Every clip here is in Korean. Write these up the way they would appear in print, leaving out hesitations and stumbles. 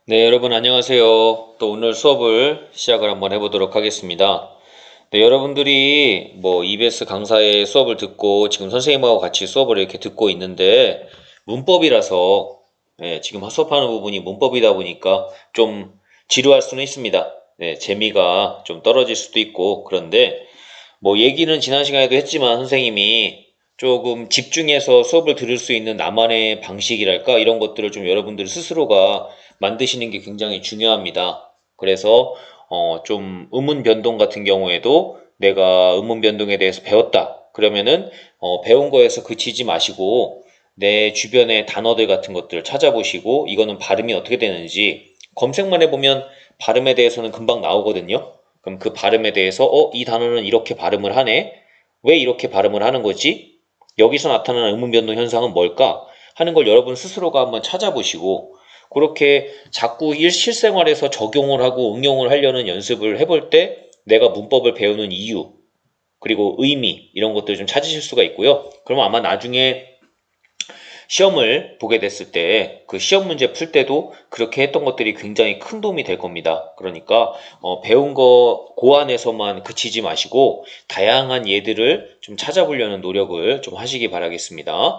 네, 여러분 안녕하세요. 또 오늘 수업을 시작을 한번 해보도록 하겠습니다. 네, 여러분들이 뭐 EBS 강사의 수업을 듣고 지금 선생님하고 같이 수업을 이렇게 듣고 있는데 문법이라서 지금 수업하는 부분이 문법이다 보니까 좀 지루할 수는 있습니다. 네, 재미가 좀 떨어질 수도 있고 그런데 뭐 얘기는 지난 시간에도 했지만 선생님이 조금 집중해서 수업을 들을 수 있는 나만의 방식이랄까 이런 것들을 좀 여러분들 스스로가 만드시는 게 굉장히 중요합니다. 그래서 좀 음운 변동 같은 경우에도 내가 음운 변동에 대해서 배웠다. 그러면은 배운 거에서 그치지 마시고 내 주변의 단어들 같은 것들을 찾아보시고 이거는 발음이 어떻게 되는지 검색만 해보면 발음에 대해서는 금방 나오거든요. 그럼 그 발음에 대해서 이 단어는 이렇게 발음을 하네? 왜 이렇게 발음을 하는 거지? 여기서 나타나는 음운 변동 현상은 뭘까? 하는 걸 여러분 스스로가 한번 찾아보시고 그렇게 자꾸 실생활에서 적용을 하고 응용을 하려는 연습을 해볼 때 내가 문법을 배우는 이유 그리고 의미 이런 것들을 좀 찾으실 수가 있고요. 그러면 아마 나중에 시험을 보게 됐을 때 그 시험 문제 풀 때도 그렇게 했던 것들이 굉장히 큰 도움이 될 겁니다. 그러니까 배운 거 고안에서만 그치지 마시고 다양한 예들을 좀 찾아보려는 노력을 좀 하시기 바라겠습니다.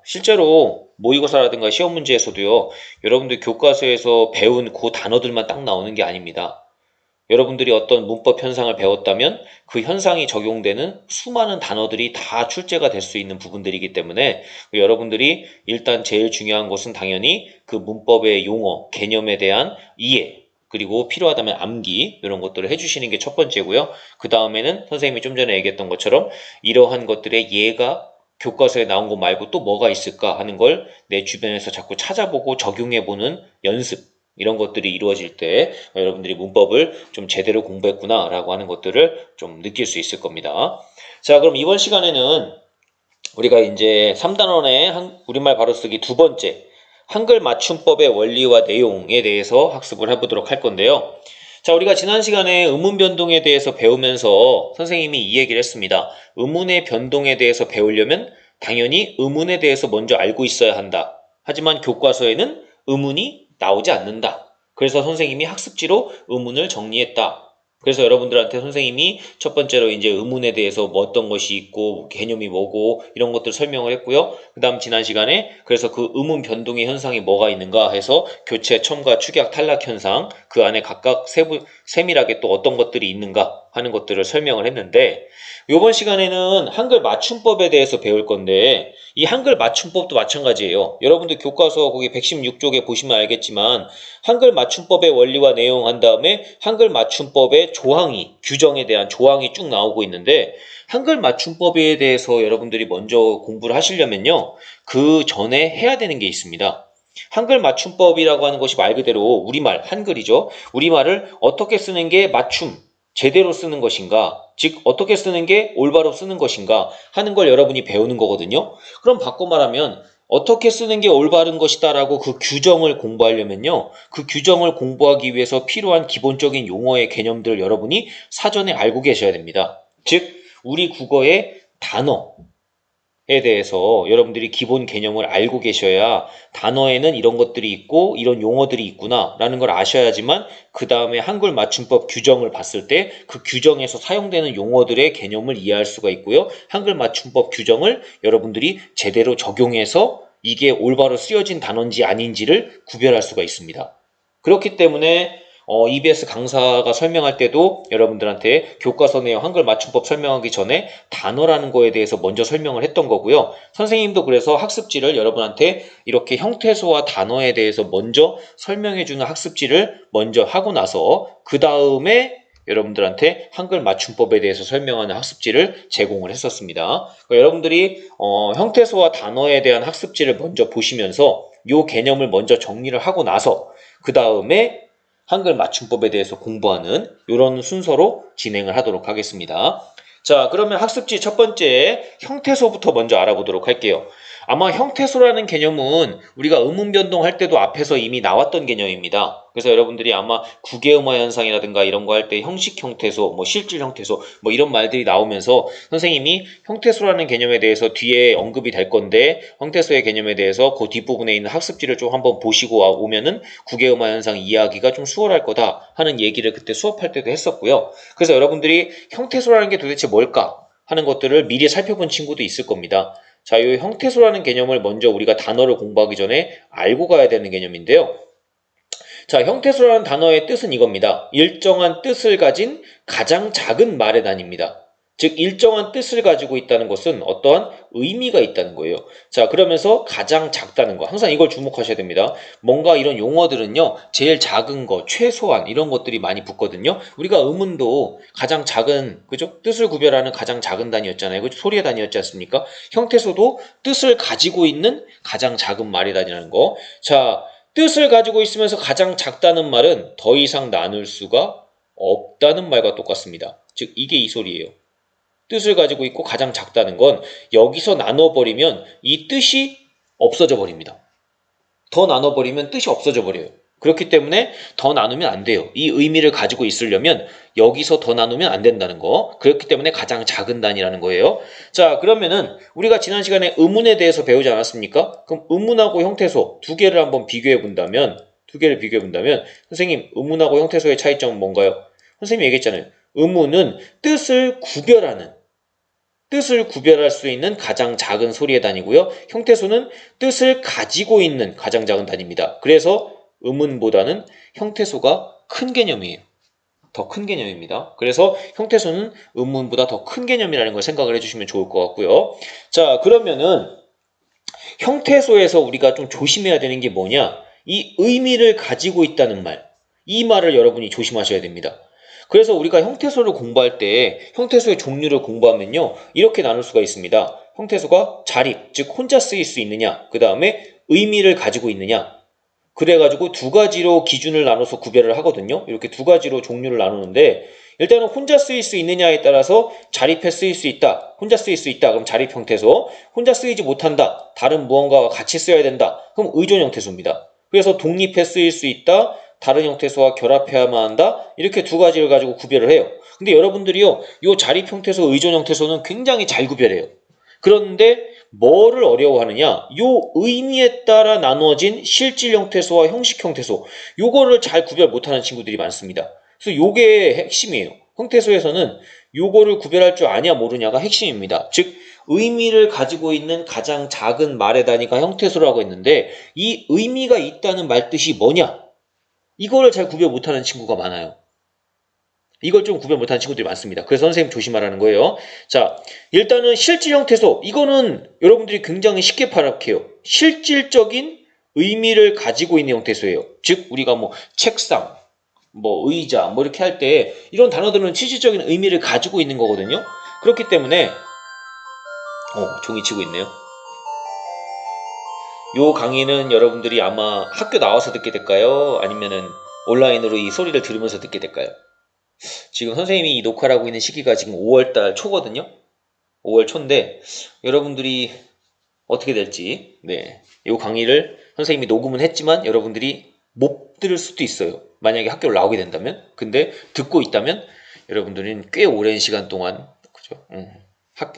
실제로 모의고사라든가 시험 문제에서도요, 여러분들 교과서에서 배운 그 단어들만 딱 나오는 게 아닙니다. 여러분들이 어떤 문법 현상을 배웠다면 그 현상이 적용되는 수많은 단어들이 다 출제가 될 수 있는 부분들이기 때문에 여러분들이 일단 제일 중요한 것은 당연히 그 문법의 용어, 개념에 대한 이해, 그리고 필요하다면 암기 이런 것들을 해주시는 게 첫 번째고요. 그 다음에는 선생님이 좀 전에 얘기했던 것처럼 이러한 것들의 예가 교과서에 나온 거 말고 또 뭐가 있을까 하는 걸 내 주변에서 자꾸 찾아보고 적용해보는 연습 이런 것들이 이루어질 때 여러분들이 문법을 좀 제대로 공부했구나 라고 하는 것들을 좀 느낄 수 있을 겁니다. 자, 그럼 이번 시간에는 우리가 이제 3단원의 우리말 바로쓰기 두 번째 한글 맞춤법의 원리와 내용에 대해서 학습을 해보도록 할 건데요. 자, 우리가 지난 시간에 음운 변동에 대해서 배우면서 선생님이 이 얘기를 했습니다. 음운의 변동에 대해서 배우려면 당연히 음운에 대해서 먼저 알고 있어야 한다. 하지만 교과서에는 음운이 나오지 않는다. 그래서 선생님이 학습지로 음운을 정리했다. 그래서 여러분들한테 선생님이 첫 번째로 이제 의문에 대해서 뭐 어떤 것이 있고 개념이 뭐고 이런 것들 설명을 했고요. 그 다음 지난 시간에 그래서 그 의문 변동의 현상이 뭐가 있는가 해서 교체, 첨가, 축약, 탈락 현상 그 안에 각각 세밀하게 또 어떤 것들이 있는가 하는 것들을 설명을 했는데 이번 시간에는 한글 맞춤법에 대해서 배울 건데 이 한글 맞춤법도 마찬가지예요. 여러분들 교과서 거기 116쪽에 보시면 알겠지만 한글 맞춤법의 원리와 내용 한 다음에 한글 맞춤법의 조항이 규정에 대한 조항이 쭉 나오고 있는데 한글 맞춤법에 대해서 여러분들이 먼저 공부를 하시려면요. 그 전에 해야 되는 게 있습니다. 한글 맞춤법이라고 하는 것이 말 그대로 우리말, 한글이죠. 우리말을 어떻게 쓰는 게 맞춤, 제대로 쓰는 것인가, 즉 어떻게 쓰는 게 올바로 쓰는 것인가 하는 걸 여러분이 배우는 거거든요. 그럼 바꿔 말하면 어떻게 쓰는 게 올바른 것이다라고 그 규정을 공부하려면요. 그 규정을 공부하기 위해서 필요한 기본적인 용어의 개념들을 여러분이 사전에 알고 계셔야 됩니다. 즉 우리 국어의 단어, 에 대해서 여러분들이 기본 개념을 알고 계셔야 단어에는 이런 것들이 있고 이런 용어들이 있구나 라는 걸 아셔야지만 그 다음에 한글 맞춤법 규정을 봤을 때 그 규정에서 사용되는 용어들의 개념을 이해할 수가 있고요. 한글 맞춤법 규정을 여러분들이 제대로 적용해서 이게 올바로 쓰여진 단어인지 아닌지를 구별할 수가 있습니다. 그렇기 때문에 EBS 강사가 설명할 때도 여러분들한테 교과서 내용 한글 맞춤법 설명하기 전에 단어라는 거에 대해서 먼저 설명을 했던 거고요. 선생님도 그래서 학습지를 여러분한테 이렇게 형태소와 단어에 대해서 먼저 설명해주는 학습지를 먼저 하고 나서 그 다음에 여러분들한테 한글 맞춤법에 대해서 설명하는 학습지를 제공을 했었습니다. 그러니까 여러분들이 형태소와 단어에 대한 학습지를 먼저 보시면서 이 개념을 먼저 정리를 하고 나서 그 다음에 한글 맞춤법에 대해서 공부하는 이런 순서로 진행을 하도록 하겠습니다. 자, 그러면 학습지 첫 번째 형태소부터 먼저 알아보도록 할게요. 아마 형태소라는 개념은 우리가 음운 변동할 때도 앞에서 이미 나왔던 개념입니다. 그래서 여러분들이 아마 국외음화 현상이라든가 이런 거 할 때 형식 형태소, 뭐 실질 형태소, 뭐 이런 말들이 나오면서 선생님이 형태소라는 개념에 대해서 뒤에 언급이 될 건데 형태소의 개념에 대해서 그 뒷부분에 있는 학습지를 좀 한번 보시고 오면은 국외음화 현상 이해하기가 좀 수월할 거다 하는 얘기를 그때 수업할 때도 했었고요. 그래서 여러분들이 형태소라는 게 도대체 뭘까 하는 것들을 미리 살펴본 친구도 있을 겁니다. 자, 이 형태소라는 개념을 먼저 우리가 단어를 공부하기 전에 알고 가야 되는 개념인데요. 자, 형태소라는 단어의 뜻은 이겁니다. 일정한 뜻을 가진 가장 작은 말의 단위입니다. 즉, 일정한 뜻을 가지고 있다는 것은 어떠한 의미가 있다는 거예요. 자, 그러면서 가장 작다는 거. 항상 이걸 주목하셔야 됩니다. 뭔가 이런 용어들은요, 제일 작은 거, 최소한 이런 것들이 많이 붙거든요. 우리가 음운도 가장 작은, 그죠? 뜻을 구별하는 가장 작은 단위였잖아요. 그죠? 소리의 단위였지 않습니까? 형태소도 뜻을 가지고 있는 가장 작은 말의 단위라는 거. 자, 뜻을 가지고 있으면서 가장 작다는 말은 더 이상 나눌 수가 없다는 말과 똑같습니다. 즉, 이게 이 소리예요. 뜻을 가지고 있고 가장 작다는 건 여기서 나눠버리면 이 뜻이 없어져 버립니다. 더 나눠버리면 뜻이 없어져 버려요. 그렇기 때문에 더 나누면 안 돼요. 이 의미를 가지고 있으려면 여기서 더 나누면 안 된다는 거. 그렇기 때문에 가장 작은 단위라는 거예요. 자, 그러면은 우리가 지난 시간에 음운에 대해서 배우지 않았습니까? 그럼 음운하고 형태소 두 개를 한번 비교해 본다면 선생님, 음운하고 형태소의 차이점은 뭔가요? 선생님이 얘기했잖아요. 음운은 뜻을 구별할 수 있는 가장 작은 소리의 단위고요. 형태소는 뜻을 가지고 있는 가장 작은 단위입니다. 그래서 음운보다는 형태소가 큰 개념이에요. 더 큰 개념입니다. 그래서 형태소는 음운보다 더 큰 개념이라는 걸 생각을 해주시면 좋을 것 같고요. 자, 그러면은 형태소에서 우리가 좀 조심해야 되는 게 뭐냐? 이 의미를 가지고 있다는 말. 이 말을 여러분이 조심하셔야 됩니다. 그래서 우리가 형태소를 공부할 때 형태소의 종류를 공부하면요. 이렇게 나눌 수가 있습니다. 형태소가 자립, 즉 혼자 쓰일 수 있느냐. 그 다음에 의미를 가지고 있느냐. 그래가지고 두 가지로 기준을 나눠서 구별을 하거든요. 이렇게 두 가지로 종류를 나누는데 일단은 혼자 쓰일 수 있느냐에 따라서 자립해 쓰일 수 있다. 혼자 쓰일 수 있다. 그럼 자립 형태소. 혼자 쓰이지 못한다. 다른 무언가와 같이 써야 된다. 그럼 의존 형태소입니다. 그래서 독립해 쓰일 수 있다. 다른 형태소와 결합해야만 한다. 이렇게 두 가지를 가지고 구별을 해요. 근데 여러분들이요. 이 자립 형태소, 의존 형태소는 굉장히 잘 구별해요. 그런데 뭐를 어려워하느냐? 요 의미에 따라 나누어진 실질 형태소와 형식 형태소. 요거를 잘 구별 못하는 친구들이 많습니다. 그래서 요게 핵심이에요. 형태소에서는 요거를 구별할 줄 아냐 모르냐가 핵심입니다. 즉 의미를 가지고 있는 가장 작은 말의 단위가 형태소라고 했는데 이 의미가 있다는 말뜻이 뭐냐? 이거를 잘 구별 못하는 친구가 많아요. 이걸 좀 구별 못하는 친구들이 많습니다. 그래서 선생님 조심하라는 거예요. 자, 일단은 실질 형태소. 이거는 여러분들이 굉장히 쉽게 파악해요. 실질적인 의미를 가지고 있는 형태소예요. 즉 우리가 뭐 책상, 뭐 의자, 뭐 이렇게 할 때 이런 단어들은 실질적인 의미를 가지고 있는 거거든요. 그렇기 때문에 종이 치고 있네요. 요 강의는 여러분들이 아마 학교 나와서 듣게 될까요? 아니면은 온라인으로 이 소리를 들으면서 듣게 될까요? 지금 선생님이 이 녹화를 하고 있는 시기가 지금 5월달 초거든요. 5월 초인데 여러분들이 어떻게 될지 이 강의를 선생님이 녹음은 했지만 여러분들이 못 들을 수도 있어요. 만약에 학교를 나오게 된다면. 근데 듣고 있다면 여러분들은 꽤 오랜 시간 동안 그죠?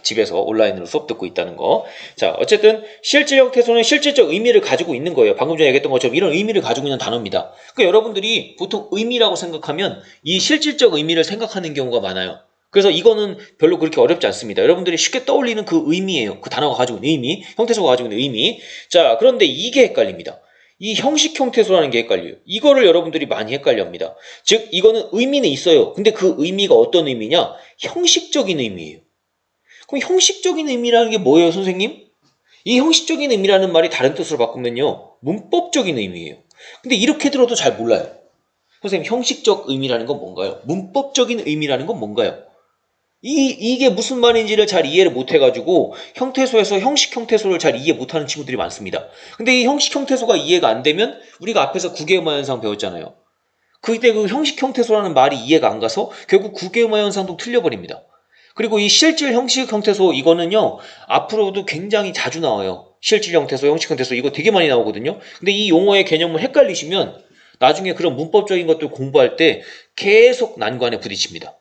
집에서 온라인으로 수업 듣고 있다는 거. 자, 어쨌든 실질 형태소는 실질적 의미를 가지고 있는 거예요. 방금 전에 얘기했던 것처럼 이런 의미를 가지고 있는 단어입니다. 그러니까 여러분들이 보통 의미라고 생각하면 이 실질적 의미를 생각하는 경우가 많아요. 그래서 이거는 별로 그렇게 어렵지 않습니다. 여러분들이 쉽게 떠올리는 그 의미예요. 그 단어가 가지고 있는 의미, 형태소가 가지고 있는 의미. 자, 그런데 이게 헷갈립니다. 이 형식 형태소라는 게 헷갈려요. 이거를 여러분들이 많이 헷갈려합니다. 즉, 이거는 의미는 있어요. 근데 그 의미가 어떤 의미냐? 형식적인 의미예요. 그럼 형식적인 의미라는 게 뭐예요, 선생님? 이 형식적인 의미라는 말이 다른 뜻으로 바꾸면요. 문법적인 의미예요. 근데 이렇게 들어도 잘 몰라요. 선생님, 형식적 의미라는 건 뭔가요? 문법적인 의미라는 건 뭔가요? 이게 무슨 말인지를 잘 이해를 못 해가지고 형태소에서 형식 형태소를 잘 이해 못하는 친구들이 많습니다. 근데 이 형식 형태소가 이해가 안 되면 우리가 앞에서 국외음화 현상 배웠잖아요. 그때 그 형식 형태소라는 말이 이해가 안 가서 결국 국외음화 현상도 틀려버립니다. 그리고 이 실질 형식 형태소 이거는요 앞으로도 굉장히 자주 나와요. 실질 형태소, 형식 형태소 이거 되게 많이 나오거든요. 근데 이 용어의 개념을 헷갈리시면 나중에 그런 문법적인 것들 공부할 때 계속 난관에 부딪힙니다.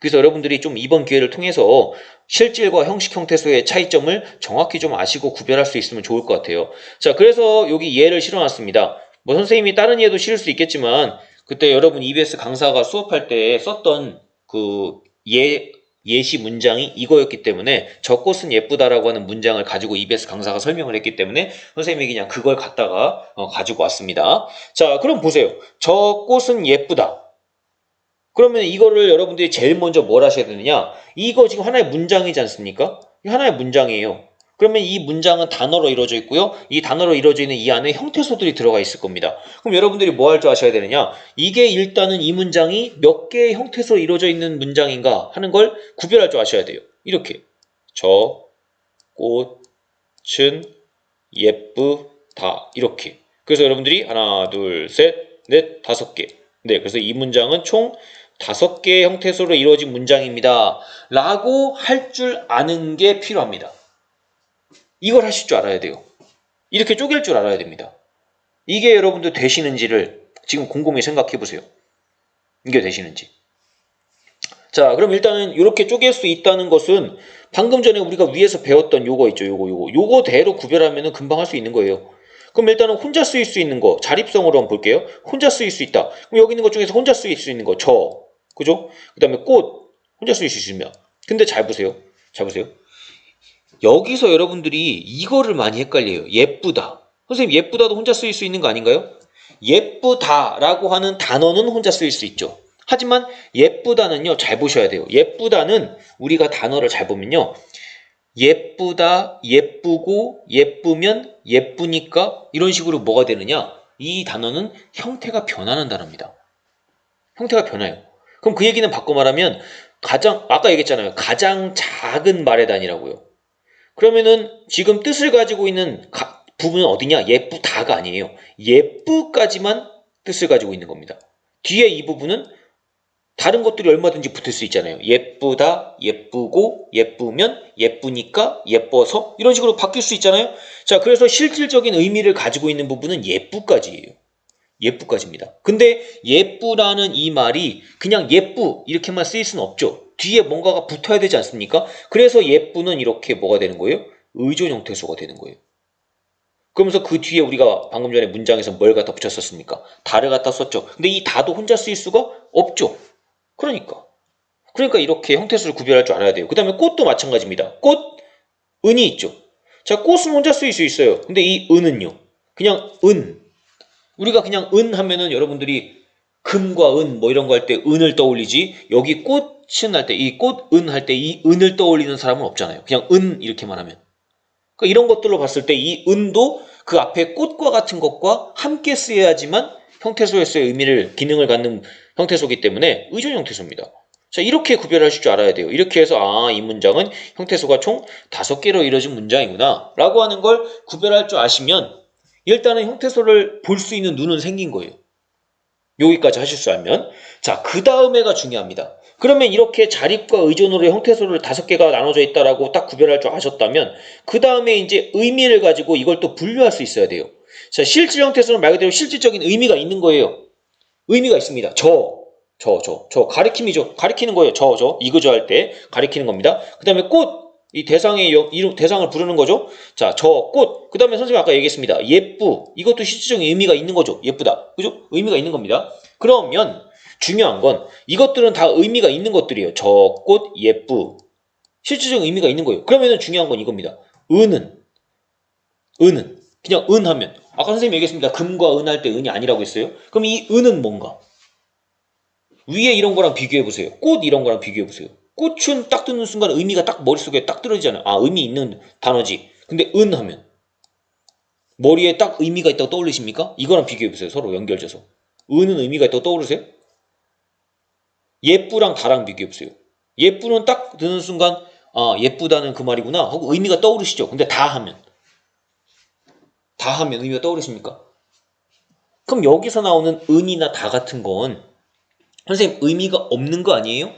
그래서 여러분들이 좀 이번 기회를 통해서 실질과 형식 형태소의 차이점을 정확히 좀 아시고 구별할 수 있으면 좋을 것 같아요. 자, 그래서 여기 예를 실어놨습니다. 뭐 선생님이 다른 예도 실을 수 있겠지만 그때 여러분 EBS 강사가 수업할 때 썼던 그 예시 문장이 이거였기 때문에 저 꽃은 예쁘다라고 하는 문장을 가지고 EBS 강사가 설명을 했기 때문에 선생님이 그냥 그걸 갖다가 가지고 왔습니다. 자, 그럼 보세요. 저 꽃은 예쁘다. 그러면 이거를 여러분들이 제일 먼저 뭘 하셔야 되느냐? 이거 지금 하나의 문장이지 않습니까? 하나의 문장이에요. 그러면 이 문장은 단어로 이루어져 있고요. 이 단어로 이루어져 있는 이 안에 형태소들이 들어가 있을 겁니다. 그럼 여러분들이 뭐 할 줄 아셔야 되느냐? 이게 일단은 이 문장이 몇 개의 형태소로 이루어져 있는 문장인가 하는 걸 구별할 줄 아셔야 돼요. 이렇게. 저 꽃은 예쁘다. 이렇게. 그래서 여러분들이 하나, 둘, 셋, 넷, 5개. 네, 그래서 이 문장은 총 5개의 형태소로 이루어진 문장입니다. 라고 할 줄 아는 게 필요합니다. 이걸 하실 줄 알아야 돼요. 이렇게 쪼갤 줄 알아야 됩니다. 이게 여러분들 되시는지를 지금 곰곰이 생각해 보세요. 이게 되시는지. 자, 그럼 일단은 이렇게 쪼갤 수 있다는 것은 방금 전에 우리가 위에서 배웠던 요거 있죠. 요거대로 구별하면 금방 할 수 있는 거예요. 그럼 일단은 혼자 쓰일 수 있는 거, 자립성으로 한번 볼게요. 혼자 쓰일 수 있다. 그럼 여기 있는 것 중에서 혼자 쓰일 수 있는 거, 그죠? 그 다음에 꽃, 혼자 쓰일 수 있으면. 근데 잘 보세요. 여기서 여러분들이 이거를 많이 헷갈려요. 예쁘다. 선생님, 예쁘다도 혼자 쓰일 수 있는 거 아닌가요? 예쁘다라고 하는 단어는 혼자 쓰일 수 있죠. 하지만 예쁘다는요, 잘 보셔야 돼요. 예쁘다는 우리가 단어를 잘 보면요. 예쁘다, 예쁘고, 예쁘면, 예쁘니까 이런 식으로 뭐가 되느냐? 이 단어는 형태가 변하는 단어입니다. 형태가 변해요. 그럼 그 얘기는 바꿔 말하면 아까 얘기했잖아요. 가장 작은 말의 단위라고요. 그러면은 지금 뜻을 가지고 있는 부분은 어디냐? 예쁘다가 아니에요. 예쁘까지만 뜻을 가지고 있는 겁니다. 뒤에 이 부분은 다른 것들이 얼마든지 붙을 수 있잖아요. 예쁘다, 예쁘고, 예쁘면, 예쁘니까, 예뻐서 이런 식으로 바뀔 수 있잖아요. 자, 그래서 실질적인 의미를 가지고 있는 부분은 예쁘까지예요. 예쁘까지입니다. 근데 예쁘라는 이 말이 그냥 예쁘 이렇게만 쓰일 수는 없죠. 뒤에 뭔가가 붙어야 되지 않습니까? 그래서 예쁘는 이렇게 뭐가 되는 거예요? 의존 형태소가 되는 거예요. 그러면서 그 뒤에 우리가 방금 전에 문장에서 뭘 갖다 붙였었습니까? 다를 갖다 썼죠. 근데 이 다도 혼자 쓰일 수가 없죠. 그러니까 이렇게 형태소를 구별할 줄 알아야 돼요. 그 다음에 꽃도 마찬가지입니다. 꽃, 은이 있죠. 자, 꽃은 혼자 쓰일 수 있어요. 근데 이 은은요. 그냥 우리가 그냥 은 하면은 여러분들이 금과 은 뭐 이런 거 할 때 은을 떠올리지, 여기 꽃은 할 때 이 꽃은 할 때 이 은을 떠올리는 사람은 없잖아요. 그냥 은 이렇게만 하면. 그러니까 이런 것들로 봤을 때 이 은도 그 앞에 꽃과 같은 것과 함께 쓰여야지만 형태소에서의 기능을 갖는 형태소이기 때문에 의존 형태소입니다. 자, 이렇게 구별하실 줄 알아야 돼요. 이렇게 해서 이 문장은 형태소가 총 5개로 이루어진 문장이구나 라고 하는 걸 구별할 줄 아시면 일단은 형태소를 볼 수 있는 눈은 생긴 거예요. 여기까지 하실 줄 알면. 자, 그 다음에가 중요합니다. 그러면 이렇게 자립과 의존으로 형태소를 5개가 나눠져 있다라고 딱 구별할 줄 아셨다면 그 다음에 이제 의미를 가지고 이걸 또 분류할 수 있어야 돼요. 자, 실질 형태소는 말 그대로 실질적인 의미가 있는 거예요. 의미가 있습니다. 가리킴이죠. 가리키는 거예요. 이거죠 할 때 가리키는 겁니다. 그 다음에 꽃, 이 대상을 부르는 거죠. 자, 저 꽃. 그 다음에 선생님 아까 얘기했습니다. 예쁘. 이것도 실질적인 의미가 있는 거죠. 예쁘다. 그죠? 의미가 있는 겁니다. 그러면 중요한 건 이것들은 다 의미가 있는 것들이에요. 저 꽃, 예쁘. 실질적인 의미가 있는 거예요. 그러면 중요한 건 이겁니다. 은은 그냥 은 하면 아까 선생님 얘기했습니다. 금과 은 할 때 은이 아니라고 했어요. 그럼 이 은은 뭔가? 위에 이런 거랑 비교해 보세요. 꽃 이런 거랑 비교해 보세요. 꽃은 딱 듣는 순간 의미가 딱 머릿속에 딱 들어지잖아요. 의미 있는 단어지. 근데 은 하면 머리에 딱 의미가 있다고 떠올리십니까? 이거랑 비교해 보세요. 서로 연결져서. 은은 의미가 있다고 떠오르세요? 예쁘랑 다랑 비교해 보세요. 예쁘는 딱 듣는 순간 예쁘다는 그 말이구나 하고 의미가 떠오르시죠. 근데 다 하면 의미가 떠오르십니까? 그럼 여기서 나오는 은이나 다 같은 건 선생님 의미가 없는 거 아니에요?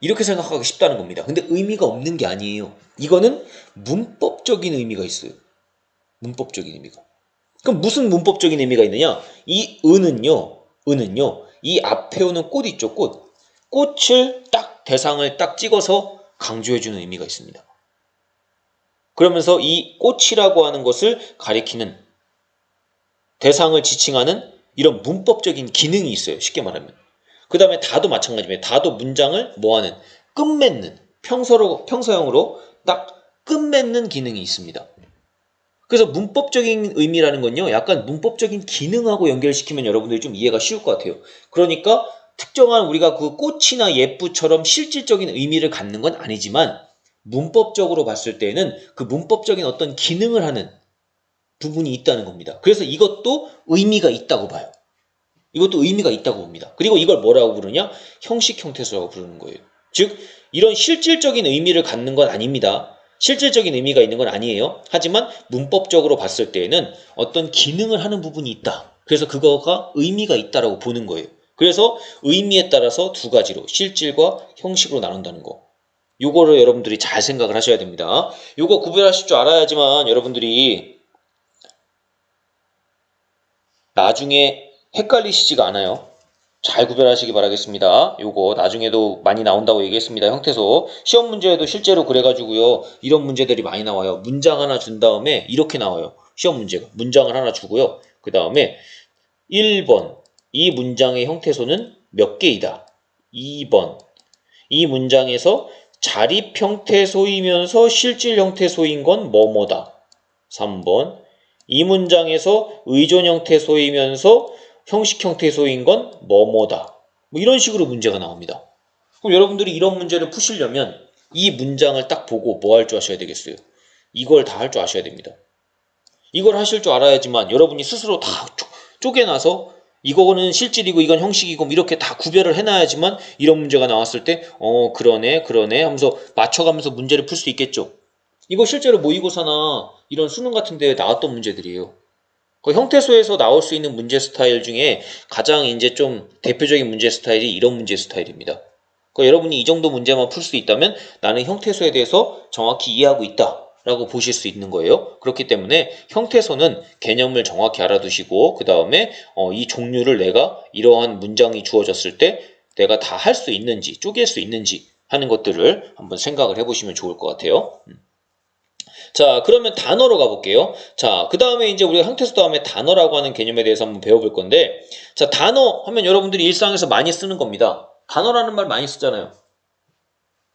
이렇게 생각하기 쉽다는 겁니다. 근데 의미가 없는 게 아니에요. 이거는 문법적인 의미가 있어요. 문법적인 의미가. 그럼 무슨 문법적인 의미가 있느냐? 이 은은요. 은은요, 이 앞에 오는 꽃 있죠, 꽃. 꽃을 딱 대상을 딱 찍어서 강조해주는 의미가 있습니다. 그러면서 이 꽃이라고 하는 것을 가리키는 대상을 지칭하는 이런 문법적인 기능이 있어요. 쉽게 말하면. 그 다음에 다도 마찬가지입니다. 다도 문장을 뭐하는? 끝맺는, 평서형으로 딱 끝맺는 기능이 있습니다. 그래서 문법적인 의미라는 건요, 약간 문법적인 기능하고 연결시키면 여러분들이 좀 이해가 쉬울 것 같아요. 그러니까 특정한 우리가 그 꽃이나 예쁘처럼 실질적인 의미를 갖는 건 아니지만 문법적으로 봤을 때는 그 문법적인 어떤 기능을 하는 부분이 있다는 겁니다. 그래서 이것도 의미가 있다고 봐요. 이것도 의미가 있다고 봅니다. 그리고 이걸 뭐라고 부르냐? 형식 형태소라고 부르는 거예요. 즉 이런 실질적인 의미를 갖는 건 아닙니다. 실질적인 의미가 있는 건 아니에요. 하지만 문법적으로 봤을 때에는 어떤 기능을 하는 부분이 있다. 그래서 그거가 의미가 있다라고 보는 거예요. 그래서 의미에 따라서 두 가지로 실질과 형식으로 나눈다는 거. 요거를 여러분들이 잘 생각을 하셔야 됩니다. 요거 구별하실 줄 알아야지만 여러분들이 나중에 헷갈리시지가 않아요. 잘 구별하시기 바라겠습니다. 요거 나중에도 많이 나온다고 얘기했습니다. 형태소. 시험 문제에도 실제로 그래가지고요. 이런 문제들이 많이 나와요. 문장 하나 준 다음에 이렇게 나와요. 시험 문제가. 문장을 하나 주고요. 그 다음에 1번. 이 문장의 형태소는 몇 개이다. 2번. 이 문장에서 자립 형태소이면서 실질 형태소인 건 뭐뭐다. 3번. 이 문장에서 의존 형태소이면서 형식 형태소인 건 뭐뭐다. 뭐 이런 식으로 문제가 나옵니다. 그럼 여러분들이 이런 문제를 푸시려면 이 문장을 딱 보고 뭐 할 줄 아셔야 되겠어요? 이걸 다 할 줄 아셔야 됩니다. 이걸 하실 줄 알아야지만 여러분이 스스로 다 쪼개놔서 이거는 실질이고 이건 형식이고 이렇게 다 구별을 해놔야지만 이런 문제가 나왔을 때 그러네 하면서 맞춰가면서 문제를 풀 수 있겠죠. 이거 실제로 모의고사나 이런 수능 같은 데에 나왔던 문제들이에요. 그 형태소에서 나올 수 있는 문제 스타일 중에 가장 이제 좀 대표적인 문제 스타일이 이런 문제 스타일입니다. 그러니까 여러분이 이 정도 문제만 풀 수 있다면 나는 형태소에 대해서 정확히 이해하고 있다라고 보실 수 있는 거예요. 그렇기 때문에 형태소는 개념을 정확히 알아두시고 그 다음에 이 종류를 내가 이러한 문장이 주어졌을 때 내가 다 할 수 있는지 쪼갤 수 있는지 하는 것들을 한번 생각을 해보시면 좋을 것 같아요. 자, 그러면 단어로 가볼게요. 자, 그 다음에 이제 우리가 형태소 다음에 단어라고 하는 개념에 대해서 한번 배워볼 건데, 자, 단어 하면 여러분들이 일상에서 많이 쓰는 겁니다. 단어라는 말 많이 쓰잖아요.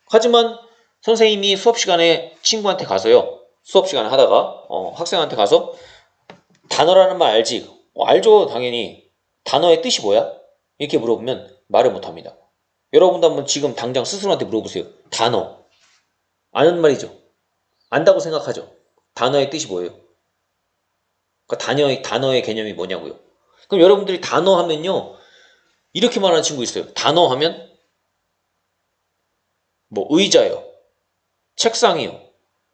하지만 선생님이 수업 시간에 친구한테 가서요, 수업 시간에 하다가, 학생한테 가서, 단어라는 말 알지? 알죠, 당연히. 단어의 뜻이 뭐야? 이렇게 물어보면 말을 못 합니다. 여러분도 한번 지금 당장 스스로한테 물어보세요. 단어. 아는 말이죠. 안다고 생각하죠. 단어의 뜻이 뭐예요? 그러니까 단어의 개념이 뭐냐고요. 그럼 여러분들이 단어 하면요. 이렇게 말하는 친구 있어요. 단어 하면 뭐 의자요. 책상이요.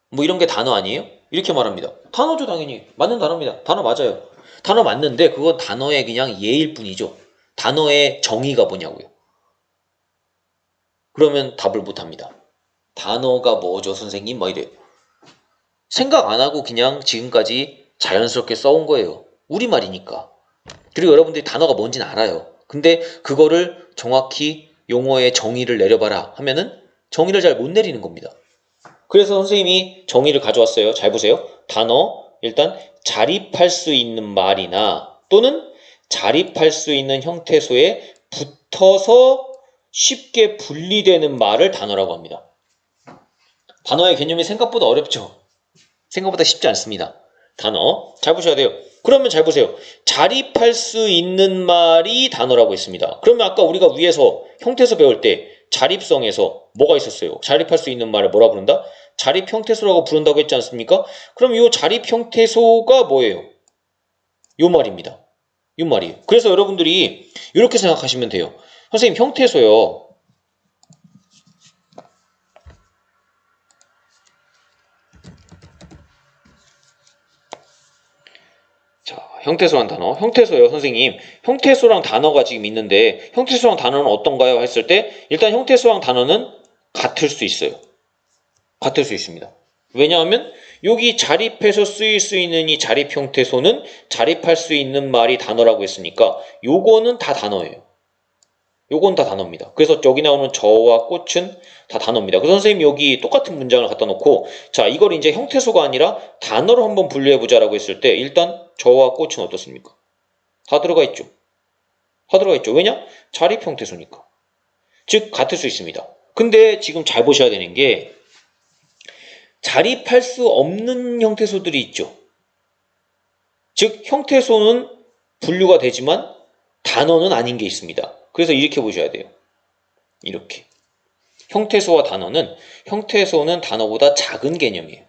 뭐 이런 게 단어 아니에요? 이렇게 말합니다. 단어죠, 당연히. 맞는 단어입니다. 단어 맞아요. 단어 맞는데 그건 단어의 그냥 예일 뿐이죠. 단어의 정의가 뭐냐고요. 그러면 답을 못 합니다. 단어가 뭐죠, 선생님? 뭐 이래요. 생각 안 하고 그냥 지금까지 자연스럽게 써온 거예요. 우리말이니까. 그리고 여러분들이 단어가 뭔지는 알아요. 근데 그거를 정확히 용어의 정의를 내려봐라 하면은 정의를 잘 못 내리는 겁니다. 그래서 선생님이 정의를 가져왔어요. 잘 보세요. 단어, 일단 자립할 수 있는 말이나 또는 자립할 수 있는 형태소에 붙어서 쉽게 분리되는 말을 단어라고 합니다. 단어의 개념이 생각보다 어렵죠. 생각보다 쉽지 않습니다. 단어 잘 보셔야 돼요. 그러면 잘 보세요. 자립할 수 있는 말이 단어라고 했습니다. 그러면 아까 우리가 위에서 형태소 배울 때 자립성에서 뭐가 있었어요? 자립할 수 있는 말을 뭐라 부른다? 자립 형태소라고 부른다고 했지 않습니까? 그럼 이 자립 형태소가 뭐예요? 요 말입니다. 요 말이에요. 그래서 여러분들이 이렇게 생각하시면 돼요. 선생님 형태소요. 자, 형태소란 단어. 형태소요, 선생님. 형태소랑 단어가 지금 있는데 형태소랑 단어는 어떤가요? 했을 때 일단 형태소랑 단어는 같을 수 있어요. 같을 수 있습니다. 왜냐하면 여기 자립해서 쓰일 수 있는 이 자립 형태소는 자립할 수 있는 말이 단어라고 했으니까 요거는 다 단어예요. 요건 다 단어입니다. 그래서 여기 나오는 저와 꽃은 다 단어입니다. 그 선생님 여기 똑같은 문장을 갖다 놓고 자 이걸 이제 형태소가 아니라 단어로 한번 분류해보자라고 했을 때 일단 저와 꽃은 어떻습니까? 다 들어가 있죠. 다 들어가 있죠. 왜냐? 자립 형태소니까. 즉 같을 수 있습니다. 근데 지금 잘 보셔야 되는 게 자립할 수 없는 형태소들이 있죠. 즉 형태소는 분류가 되지만 단어는 아닌 게 있습니다. 그래서 이렇게 보셔야 돼요. 이렇게. 형태소와 단어는 형태소는 단어보다 작은 개념이에요.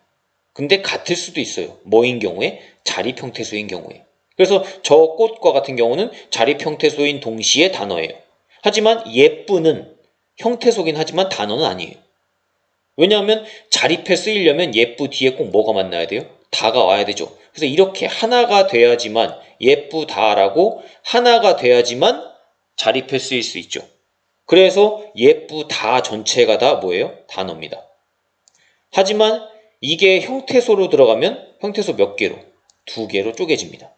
근데 같을 수도 있어요. 뭐인 경우에? 자립 형태소인 경우에. 그래서 저 꽃과 같은 경우는 자립 형태소인 동시에 단어예요. 하지만 예쁘는 형태소긴 하지만 단어는 아니에요. 왜냐하면 자립해 쓰이려면 예쁘 뒤에 꼭 뭐가 만나야 돼요? 다가 와야 되죠. 그래서 이렇게 하나가 돼야지만 예쁘다라고 하나가 돼야지만 자립해 쓰일 수 있죠. 그래서 예쁘다 전체가 다 뭐예요? 단어입니다. 하지만 이게 형태소로 들어가면 형태소 몇 개로? 2개로 쪼개집니다.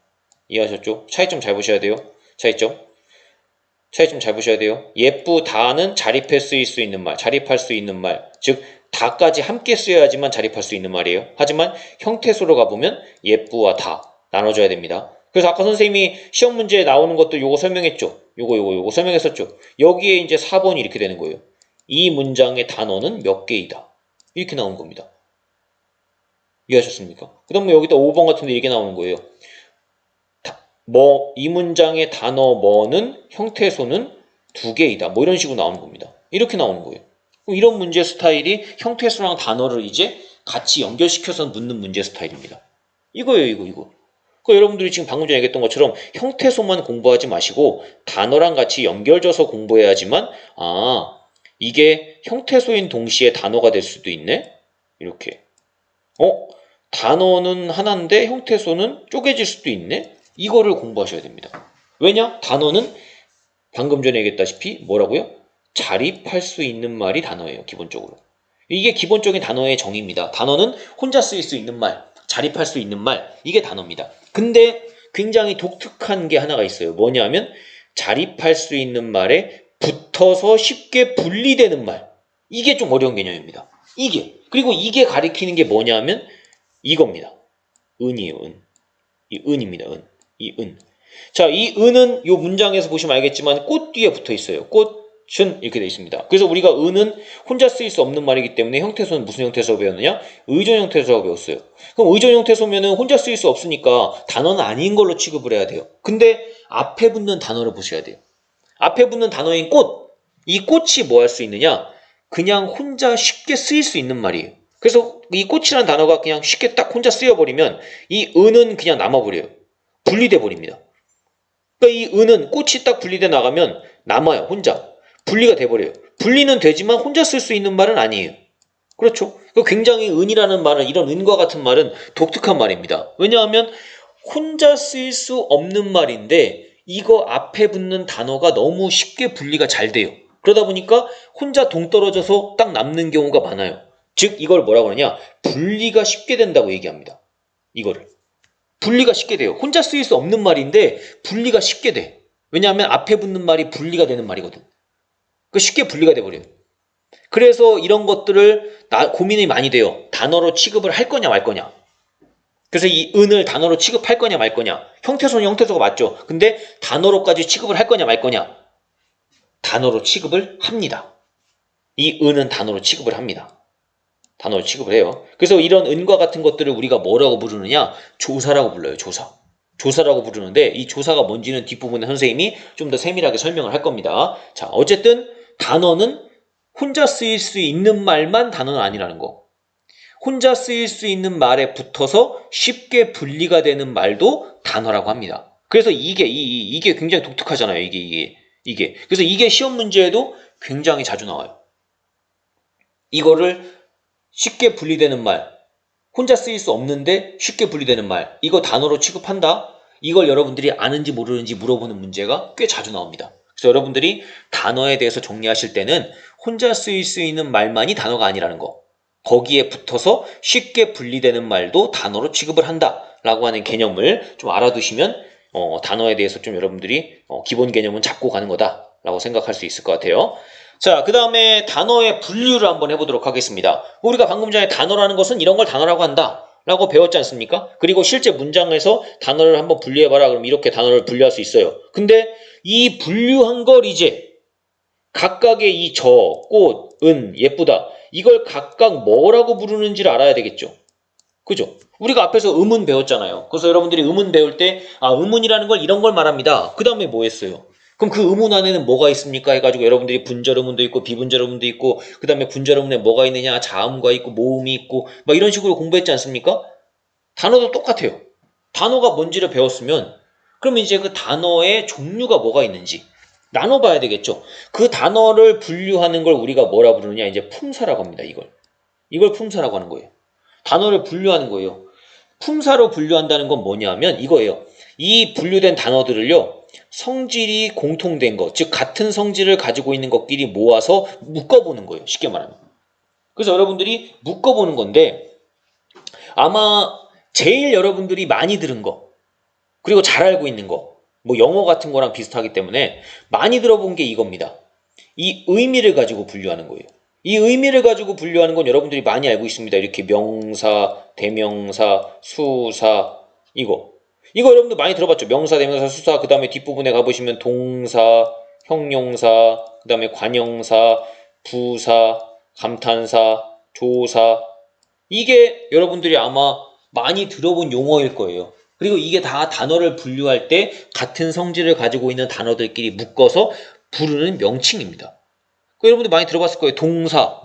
이해하셨죠? 차이점 잘 보셔야 돼요. 차이점 잘 보셔야 돼요. 예쁘다는 자립해 쓰일 수 있는 말, 자립할 수 있는 말, 즉 다까지 함께 쓰여야지만 자립할 수 있는 말이에요. 하지만 형태소로 가보면 예쁘와 다 나눠줘야 됩니다. 그래서 아까 선생님이 시험 문제에 나오는 것도 요거 설명했죠. 요거 설명했었죠. 여기에 이제 4번이 이렇게 되는 거예요. 이 문장의 단어는 몇 개이다. 이렇게 나온 겁니다. 이해하셨습니까? 그 다음에 여기다 5번 같은데 이렇게 나오는 거예요. 이 문장의 단어 뭐는 형태소는 2개이다. 뭐 이런 식으로 나오는 겁니다. 이렇게 나오는 거예요. 이런 문제 스타일이 형태소랑 단어를 이제 같이 연결시켜서 묻는 문제 스타일입니다. 이거예요, 이거. 그러니까 여러분들이 지금 방금 전에 얘기했던 것처럼 형태소만 공부하지 마시고 단어랑 같이 연결져서 공부해야지만 이게 형태소인 동시에 단어가 될 수도 있네? 이렇게. 단어는 하나인데 형태소는 쪼개질 수도 있네? 이거를 공부하셔야 됩니다. 왜냐? 단어는 방금 전에 얘기했다시피 뭐라고요? 자립할 수 있는 말이 단어예요. 기본적으로. 이게 기본적인 단어의 정의입니다. 단어는 혼자 쓰일 수 있는 말, 자립할 수 있는 말, 이게 단어입니다. 근데 굉장히 독특한 게 하나가 있어요. 뭐냐면 자립할 수 있는 말에 붙어서 쉽게 분리되는 말. 이게 좀 어려운 개념입니다. 그리고 이게 가리키는 게 뭐냐면 이겁니다. 은이에요, 은. 이 은입니다, 은. 이 은. 자, 이 은은 이 문장에서 보시면 알겠지만 꽃 뒤에 붙어 있어요. 꽃은 이렇게 되어 있습니다. 그래서 우리가 은은 혼자 쓰일 수 없는 말이기 때문에 형태소는 무슨 형태소 배웠느냐? 의존 형태소라고 배웠어요. 그럼 의존 형태소면은 혼자 쓰일 수 없으니까 단어는 아닌 걸로 취급을 해야 돼요. 근데 앞에 붙는 단어를 보셔야 돼요. 앞에 붙는 단어인 꽃. 이 꽃이 뭐 할 수 있느냐? 그냥 혼자 쉽게 쓰일 수 있는 말이에요. 그래서 이 꽃이라는 단어가 그냥 쉽게 딱 혼자 쓰여버리면 이 은은 그냥 남아버려요. 분리돼 버립니다. 그러니까 이 은은 꽃이 딱 분리돼 나가면 남아요. 혼자. 분리가 돼버려요. 분리는 되지만 혼자 쓸 수 있는 말은 아니에요. 그렇죠? 굉장히 은이라는 말은 이런 은과 같은 말은 독특한 말입니다. 왜냐하면 혼자 쓸 수 없는 말인데 이거 앞에 붙는 단어가 너무 쉽게 분리가 잘 돼요. 그러다 보니까 혼자 동떨어져서 딱 남는 경우가 많아요. 즉 이걸 뭐라고 그러냐? 분리가 쉽게 된다고 얘기합니다. 이거를. 분리가 쉽게 돼요. 혼자 쓰일 수 없는 말인데 분리가 쉽게 돼. 왜냐하면 앞에 붙는 말이 분리가 되는 말이거든. 쉽게 분리가 돼버려요. 그래서 이런 것들을 고민이 많이 돼요. 단어로 취급을 할 거냐 말 거냐. 그래서 이 은을 단어로 취급할 거냐 말 거냐. 형태소는 형태소가 맞죠. 근데 단어로까지 취급을 할 거냐 말 거냐. 단어로 취급을 합니다. 이 은은 단어로 취급을 합니다. 단어로 취급을 해요. 그래서 이런 은과 같은 것들을 우리가 뭐라고 부르느냐? 조사라고 불러요. 조사라고 부르는데 이 조사가 뭔지는 뒷부분에 선생님이 좀 더 세밀하게 설명을 할 겁니다. 자, 어쨌든 단어는 혼자 쓰일 수 있는 말만 단어는 아니라는 거. 혼자 쓰일 수 있는 말에 붙어서 쉽게 분리가 되는 말도 단어라고 합니다. 그래서 이게 굉장히 독특하잖아요. 이게. 그래서 이게 시험 문제에도 굉장히 자주 나와요. 이거를 쉽게 분리되는 말, 혼자 쓰일 수 없는데 쉽게 분리되는 말, 이거 단어로 취급한다? 이걸 여러분들이 아는지 모르는지 물어보는 문제가 꽤 자주 나옵니다. 그래서 여러분들이 단어에 대해서 정리하실 때는 혼자 쓰일 수 있는 말만이 단어가 아니라는 거. 거기에 붙어서 쉽게 분리되는 말도 단어로 취급을 한다라고 하는 개념을 좀 알아두시면 단어에 대해서 좀 여러분들이 기본 개념은 잡고 가는 거다라고 생각할 수 있을 것 같아요. 자, 그 다음에 단어의 분류를 한번 해보도록 하겠습니다. 우리가 방금 전에 단어라는 것은 이런 걸 단어라고 한다 라고 배웠지 않습니까? 그리고 실제 문장에서 단어를 한번 분류해봐라 그럼 이렇게 단어를 분류할 수 있어요. 근데 이 분류한 걸 이제 각각의 이 저, 꽃, 은, 예쁘다 이걸 각각 뭐라고 부르는지를 알아야 되겠죠. 그죠? 우리가 앞에서 음운 배웠잖아요. 그래서 여러분들이 음운 배울 때 음운이라는 걸 이런 걸 말합니다. 그 다음에 뭐 했어요? 그럼 그 음운 안에는 뭐가 있습니까? 해가지고 여러분들이 분절 음운도 있고 비분절 음운도 있고 그 다음에 분절 음운에 뭐가 있느냐 자음과 있고 모음이 있고 막 이런 식으로 공부했지 않습니까? 단어도 똑같아요. 단어가 뭔지를 배웠으면 그러면 이제 그 단어의 종류가 뭐가 있는지 나눠봐야 되겠죠. 그 단어를 분류하는 걸 우리가 뭐라 부르느냐 이제 품사라고 합니다. 이걸 품사라고 하는 거예요. 단어를 분류하는 거예요. 품사로 분류한다는 건 뭐냐면 이거예요. 이 분류된 단어들을요. 성질이 공통된 것, 즉 같은 성질을 가지고 있는 것끼리 모아서 묶어보는 거예요. 쉽게 말하면. 그래서 여러분들이 묶어보는 건데 아마 제일 여러분들이 많이 들은 거 그리고 잘 알고 있는 거 뭐 영어 같은 거랑 비슷하기 때문에 많이 들어본 게 이겁니다. 이 의미를 가지고 분류하는 거예요. 이 의미를 가지고 분류하는 건 여러분들이 많이 알고 있습니다. 이렇게 명사, 대명사, 수사 이거 여러분들 많이 들어봤죠. 명사, 대명사, 수사 그 다음에 뒷부분에 가보시면 동사, 형용사, 그 다음에 관형사, 부사, 감탄사, 조사 이게 여러분들이 아마 많이 들어본 용어일 거예요. 그리고 이게 다 단어를 분류할 때 같은 성질을 가지고 있는 단어들끼리 묶어서 부르는 명칭입니다. 여러분들 많이 들어봤을 거예요. 동사,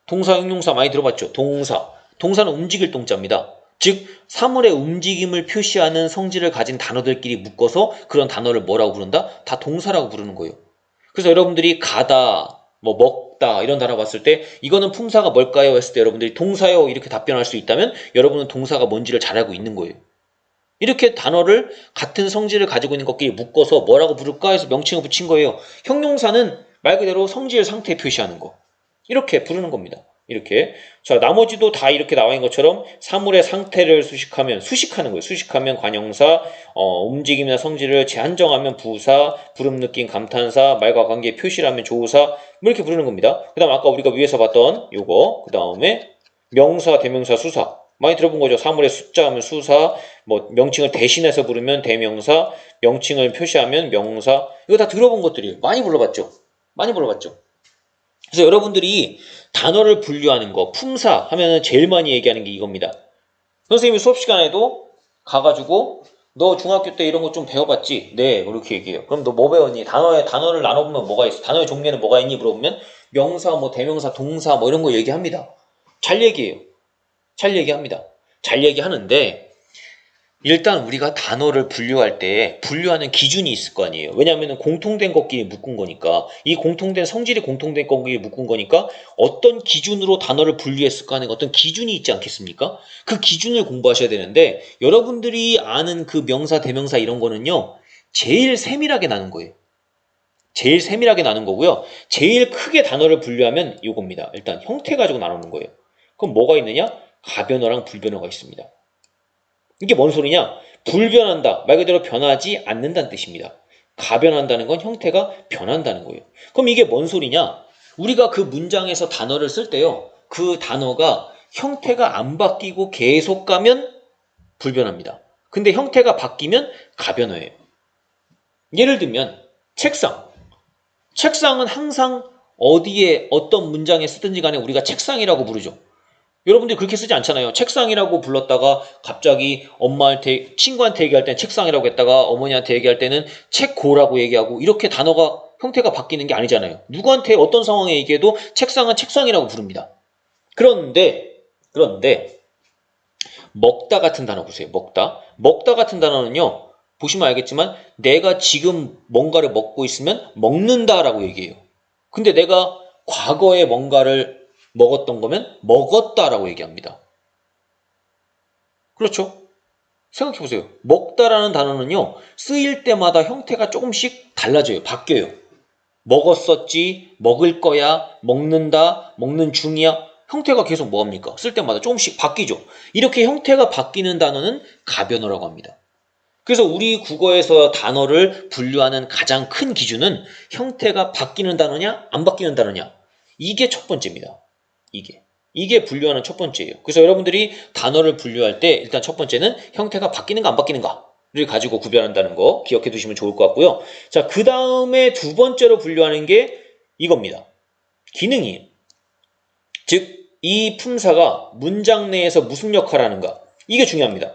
형용사 많이 들어봤죠. 동사는 움직일 동자입니다. 즉 사물의 움직임을 표시하는 성질을 가진 단어들끼리 묶어서 그런 단어를 뭐라고 부른다? 다 동사라고 부르는 거예요. 그래서 여러분들이 가다, 뭐 먹다 이런 단어 봤을 때 이거는 품사가 뭘까요? 했을 때 여러분들이 동사요 이렇게 답변할 수 있다면 여러분은 동사가 뭔지를 잘 알고 있는 거예요. 이렇게 단어를 같은 성질을 가지고 있는 것끼리 묶어서 뭐라고 부를까 해서 명칭을 붙인 거예요. 형용사는 말 그대로 성질 상태 표시하는 거. 이렇게 부르는 겁니다. 이렇게. 자, 나머지도 다 이렇게 나와 있는 것처럼 사물의 상태를 수식하는 거예요. 수식하면 관형사, 움직임이나 성질을 재한정하면 부사, 부름 느낌 감탄사, 말과 관계 표시라면 조사, 뭐 이렇게 부르는 겁니다. 그 다음 아까 우리가 위에서 봤던 요거, 그 다음에 명사, 대명사, 수사. 많이 들어본 거죠. 사물의 숫자 하면 수사, 뭐 명칭을 대신해서 부르면 대명사, 명칭을 표시하면 명사. 이거 다 들어본 것들이에요. 많이 불러봤죠. 그래서 여러분들이 단어를 분류하는 거, 품사 하면은 제일 많이 얘기하는 게 이겁니다. 선생님이 수업 시간에도 가가지고 너 중학교 때 이런 거 좀 배워봤지? 네, 그렇게 얘기해요. 그럼 너 뭐 배웠니? 단어를 나눠보면 뭐가 있어? 단어의 종류에는 뭐가 있니? 물어보면 명사, 뭐 대명사, 동사 뭐 이런 거 얘기합니다. 잘 얘기해요. 잘 얘기하는데 일단 우리가 단어를 분류할 때 분류하는 기준이 있을 거 아니에요. 왜냐하면 공통된 것끼리 묶은 거니까 이 공통된 성질이 공통된 것끼리 묶은 거니까 어떤 기준으로 단어를 분류했을까 하는 어떤 기준이 있지 않겠습니까? 그 기준을 공부하셔야 되는데 여러분들이 아는 그 명사, 대명사 이런 거는요. 제일 세밀하게 나눈 거예요. 제일 세밀하게 나눈 거고요. 제일 크게 단어를 분류하면 이겁니다. 일단 형태 가지고 나누는 거예요. 그럼 뭐가 있느냐? 가변어랑 불변어가 있습니다. 이게 뭔 소리냐? 불변한다. 말 그대로 변하지 않는다는 뜻입니다. 가변한다는 건 형태가 변한다는 거예요. 그럼 이게 뭔 소리냐? 우리가 그 문장에서 단어를 쓸 때요. 그 단어가 형태가 안 바뀌고 계속 가면 불변합니다. 근데 형태가 바뀌면 가변어예요. 예를 들면 책상. 책상은 항상 어디에 어떤 문장에 쓰든지 간에 우리가 책상이라고 부르죠. 여러분들이 그렇게 쓰지 않잖아요. 책상이라고 불렀다가 갑자기 엄마한테 친구한테 얘기할 때는 책상이라고 했다가 어머니한테 얘기할 때는 책고라고 얘기하고 이렇게 단어가 형태가 바뀌는 게 아니잖아요. 누구한테 어떤 상황에 얘기해도 책상은 책상이라고 부릅니다. 그런데 먹다 같은 단어 보세요. 먹다 같은 단어는요. 보시면 알겠지만 내가 지금 뭔가를 먹고 있으면 먹는다라고 얘기해요. 근데 내가 과거에 뭔가를 먹었던 거면 먹었다라고 얘기합니다. 그렇죠? 생각해보세요. 먹다라는 단어는요. 쓰일 때마다 형태가 조금씩 달라져요. 바뀌어요. 먹었었지, 먹을 거야, 먹는다, 먹는 중이야. 형태가 계속 뭐합니까? 쓸 때마다 조금씩 바뀌죠. 이렇게 형태가 바뀌는 단어는 가변어라고 합니다. 그래서 우리 국어에서 단어를 분류하는 가장 큰 기준은 형태가 바뀌는 단어냐 안 바뀌는 단어냐, 이게 첫 번째입니다. 이게 분류하는 첫 번째예요. 그래서 여러분들이 단어를 분류할 때 일단 첫 번째는 형태가 바뀌는가 안 바뀌는가를 가지고 구별한다는 거 기억해 두시면 좋을 것 같고요. 자, 그 다음에 두 번째로 분류하는 게 이겁니다. 기능이에요. 즉, 이 품사가 문장 내에서 무슨 역할을 하는가, 이게 중요합니다.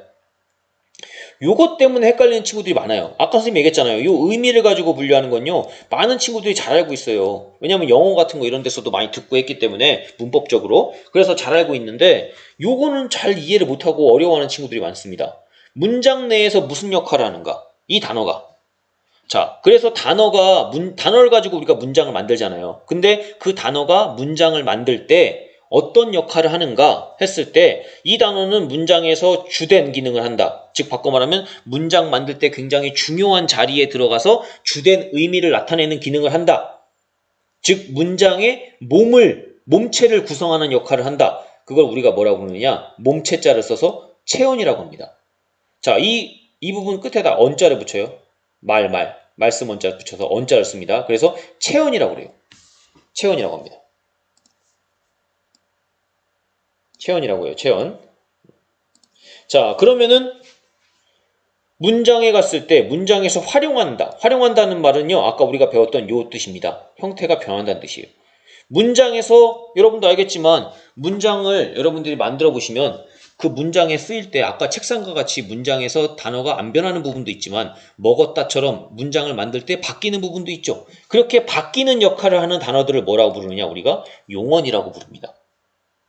요것 때문에 헷갈리는 친구들이 많아요. 아까 선생님이 얘기했잖아요. 요 의미를 가지고 분류하는 건요, 많은 친구들이 잘 알고 있어요. 왜냐하면 영어 같은 거 이런 데서도 많이 듣고 했기 때문에 문법적으로. 그래서 잘 알고 있는데 요거는 잘 이해를 못하고 어려워하는 친구들이 많습니다. 문장 내에서 무슨 역할을 하는가, 이 단어가. 자, 그래서 단어를 가지고 우리가 문장을 만들잖아요. 근데 그 단어가 문장을 만들 때 어떤 역할을 하는가 했을 때 이 단어는 문장에서 주된 기능을 한다. 즉 바꿔 말하면 문장 만들 때 굉장히 중요한 자리에 들어가서 주된 의미를 나타내는 기능을 한다. 즉 문장의 몸체를 구성하는 역할을 한다. 그걸 우리가 뭐라고 부르느냐, 몸체자를 써서 체언이라고 합니다. 자, 이 부분 끝에다 언자를 붙여요. 말씀 언자를 붙여서 언자를 씁니다. 그래서 체언이라고 그래요. 체언이라고 합니다. 체언이라고 해요. 체언. 자, 그러면은 문장에 갔을 때 문장에서 활용한다. 활용한다는 말은요, 아까 우리가 배웠던 요 뜻입니다. 형태가 변한다는 뜻이에요. 문장에서 여러분도 알겠지만 문장을 여러분들이 만들어 보시면 그 문장에 쓰일 때 아까 책상과 같이 문장에서 단어가 안 변하는 부분도 있지만 먹었다처럼 문장을 만들 때 바뀌는 부분도 있죠. 그렇게 바뀌는 역할을 하는 단어들을 뭐라고 부르느냐, 우리가 용언이라고 부릅니다.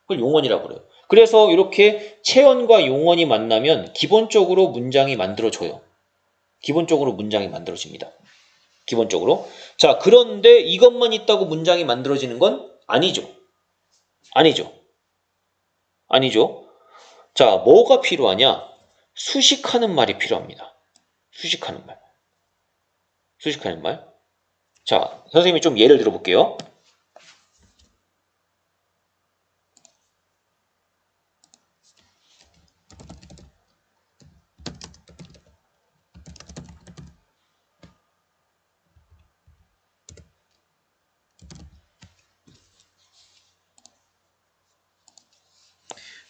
그걸 용언이라고 그래요. 그래서 이렇게 체언과 용언이 만나면 기본적으로 문장이 만들어져요. 기본적으로 문장이 만들어집니다. 기본적으로. 자, 그런데 이것만 있다고 문장이 만들어지는 건 아니죠. 아니죠. 자, 뭐가 필요하냐? 수식하는 말이 필요합니다. 수식하는 말. 자, 선생님이 좀 예를 들어볼게요.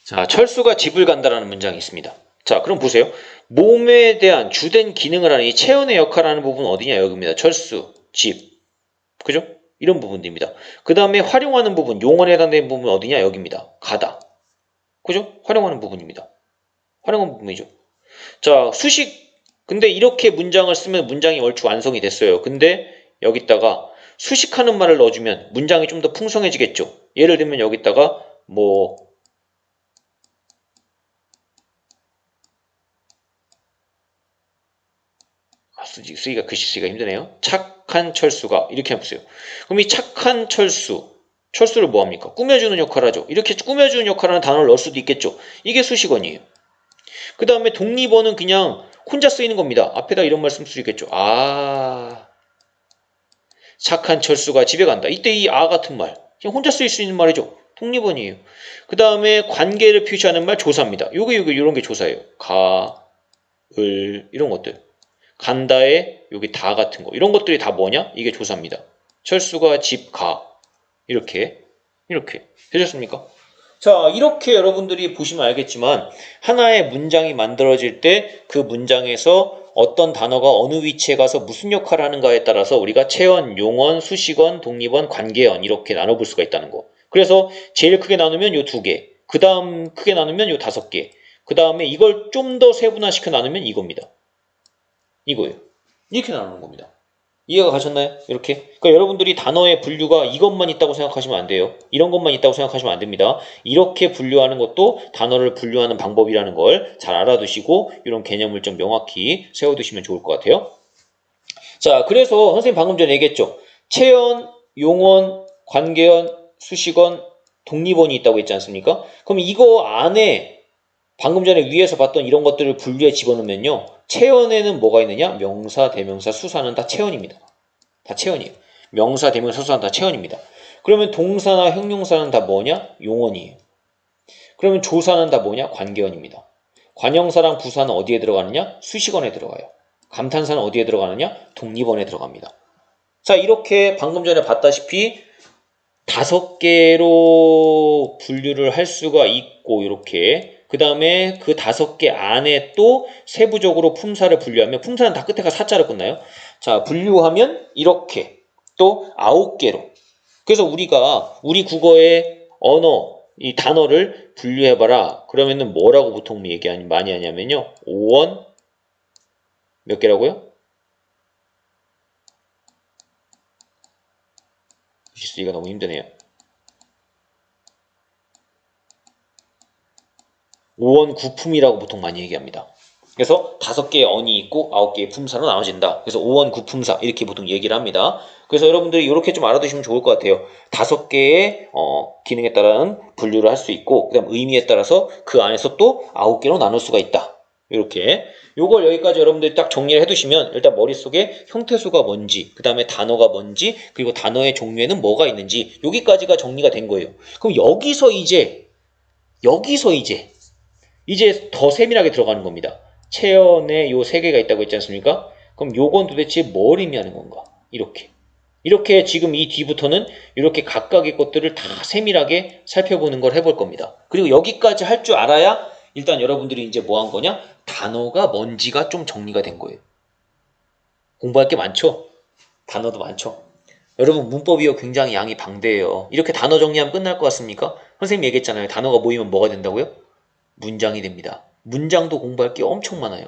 자, 철수가 집을 간다라는 문장이 있습니다. 자, 그럼 보세요. 몸에 대한 주된 기능을 하는 이 체언의 역할을 하는 부분은 어디냐? 여기입니다. 철수, 집. 그죠? 이런 부분입니다. 그 다음에 활용하는 부분, 용언에 해당되는 부분은 어디냐? 여기입니다. 가다. 그죠? 활용하는 부분입니다. 활용하는 부분이죠. 자, 근데 이렇게 문장을 쓰면 문장이 얼추 완성이 됐어요. 근데 여기다가 수식하는 말을 넣어주면 문장이 좀 더 풍성해지겠죠. 예를 들면 여기다가 쓰기가 글씨 쓰기가 힘드네요. 착한 철수가 이렇게 해보세요. 그럼 이 착한 철수를 뭐합니까? 꾸며주는 역할을 하죠. 이렇게 꾸며주는 역할을 하는 단어를 넣을 수도 있겠죠. 이게 수식어니에요. 그 다음에 독립어는 그냥 혼자 쓰이는 겁니다. 앞에다 이런 말 쓸 수 있겠죠. 착한 철수가 집에 간다. 이때 이 같은 말 그냥 혼자 쓰일 수 있는 말이죠. 독립어니에요. 그 다음에 관계를 표시하는 말 조사입니다. 요게 이런 게 조사예요. 이런 것들. 간다에 여기 다 같은 거, 이런 것들이 다 뭐냐? 이게 조사입니다. 철수가 집 가. 이렇게 되셨습니까? 자, 이렇게 여러분들이 보시면 알겠지만 하나의 문장이 만들어질 때 그 문장에서 어떤 단어가 어느 위치에 가서 무슨 역할을 하는가에 따라서 우리가 체언, 용언, 수식언, 독립언, 관계언 이렇게 나눠볼 수가 있다는 거. 그래서 제일 크게 나누면 요 2개, 그 다음 크게 나누면 요 5개, 그 다음에 이걸 좀 더 세분화시켜 나누면 이겁니다. 이거예요. 이렇게 나누는 겁니다. 이해가 가셨나요? 이렇게. 그러니까 여러분들이 단어의 분류가 이것만 있다고 생각하시면 안 돼요. 이런 것만 있다고 생각하시면 안 됩니다. 이렇게 분류하는 것도 단어를 분류하는 방법이라는 걸 잘 알아두시고 이런 개념을 좀 명확히 세워두시면 좋을 것 같아요. 자, 그래서 선생님 방금 전에 얘기했죠. 체언, 용언, 관계언, 수식언, 독립언이 있다고 했지 않습니까? 그럼 이거 안에 방금 전에 위에서 봤던 이런 것들을 분류에 집어넣으면요. 체언에는 뭐가 있느냐? 명사, 대명사, 수사는 다 체언입니다. 다 체언이에요. 명사, 대명사, 수사는 다 체언입니다. 그러면 동사나 형용사는 다 뭐냐? 용언이에요. 그러면 조사는 다 뭐냐? 관계언입니다. 관형사랑 부사는 어디에 들어가느냐? 수식언에 들어가요. 감탄사는 어디에 들어가느냐? 독립언에 들어갑니다. 자, 이렇게 방금 전에 봤다시피 5개로 분류를 할 수가 있고, 이렇게. 그 다음에 그 5개 안에 또 세부적으로 품사를 분류하면, 품사는 다 끝에가 사자로 끝나요. 자, 분류하면 이렇게 또 9개로. 그래서 우리가 우리 국어의 언어, 이 단어를 분류해봐라. 그러면은 뭐라고 보통 많이 하냐면요. 5원 몇 개라고요? 쓰기가 너무 힘드네요. 5원 구품이라고 보통 많이 얘기합니다. 그래서 5개의 언이 있고 9개의 품사로 나눠진다. 그래서 5원 구품사 이렇게 보통 얘기를 합니다. 그래서 여러분들이 이렇게 좀 알아두시면 좋을 것 같아요. 5개의 기능에 따른 분류를 할 수 있고, 그 다음 의미에 따라서 그 안에서 또 9개로 나눌 수가 있다. 이렇게. 요걸 여기까지 여러분들이 딱 정리를 해두시면 일단 머릿속에 형태수가 뭔지, 그 다음에 단어가 뭔지, 그리고 단어의 종류에는 뭐가 있는지, 여기까지가 정리가 된 거예요. 그럼 여기서 이제 더 세밀하게 들어가는 겁니다. 체언에 요 3개가 있다고 했지 않습니까? 그럼 요건 도대체 뭘 의미하는 건가? 이렇게 지금 이 뒤부터는 이렇게 각각의 것들을 다 세밀하게 살펴보는 걸 해볼 겁니다. 그리고 여기까지 할 줄 알아야 일단 여러분들이 이제 뭐 한 거냐? 단어가 뭔지가 좀 정리가 된 거예요. 공부할 게 많죠? 단어도 많죠? 여러분 문법이요 굉장히 양이 방대해요. 이렇게 단어 정리하면 끝날 것 같습니까? 선생님이 얘기했잖아요. 단어가 모이면 뭐가 된다고요? 문장이 됩니다. 문장도 공부할 게 엄청 많아요.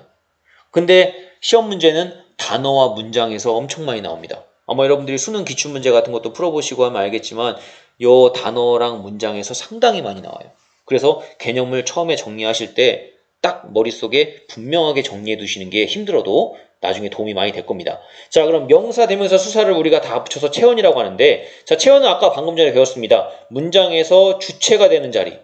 근데 시험 문제는 단어와 문장에서 엄청 많이 나옵니다. 아마 여러분들이 수능 기출문제 같은 것도 풀어보시고 하면 알겠지만 요 단어랑 문장에서 상당히 많이 나와요. 그래서 개념을 처음에 정리하실 때 딱 머릿속에 분명하게 정리해 두시는 게 힘들어도 나중에 도움이 많이 될 겁니다. 자, 그럼 명사, 대명사, 수사를 우리가 다 합쳐서 체언이라고 하는데, 자, 체언은 아까 방금 전에 배웠습니다. 문장에서 주체가 되는 자리,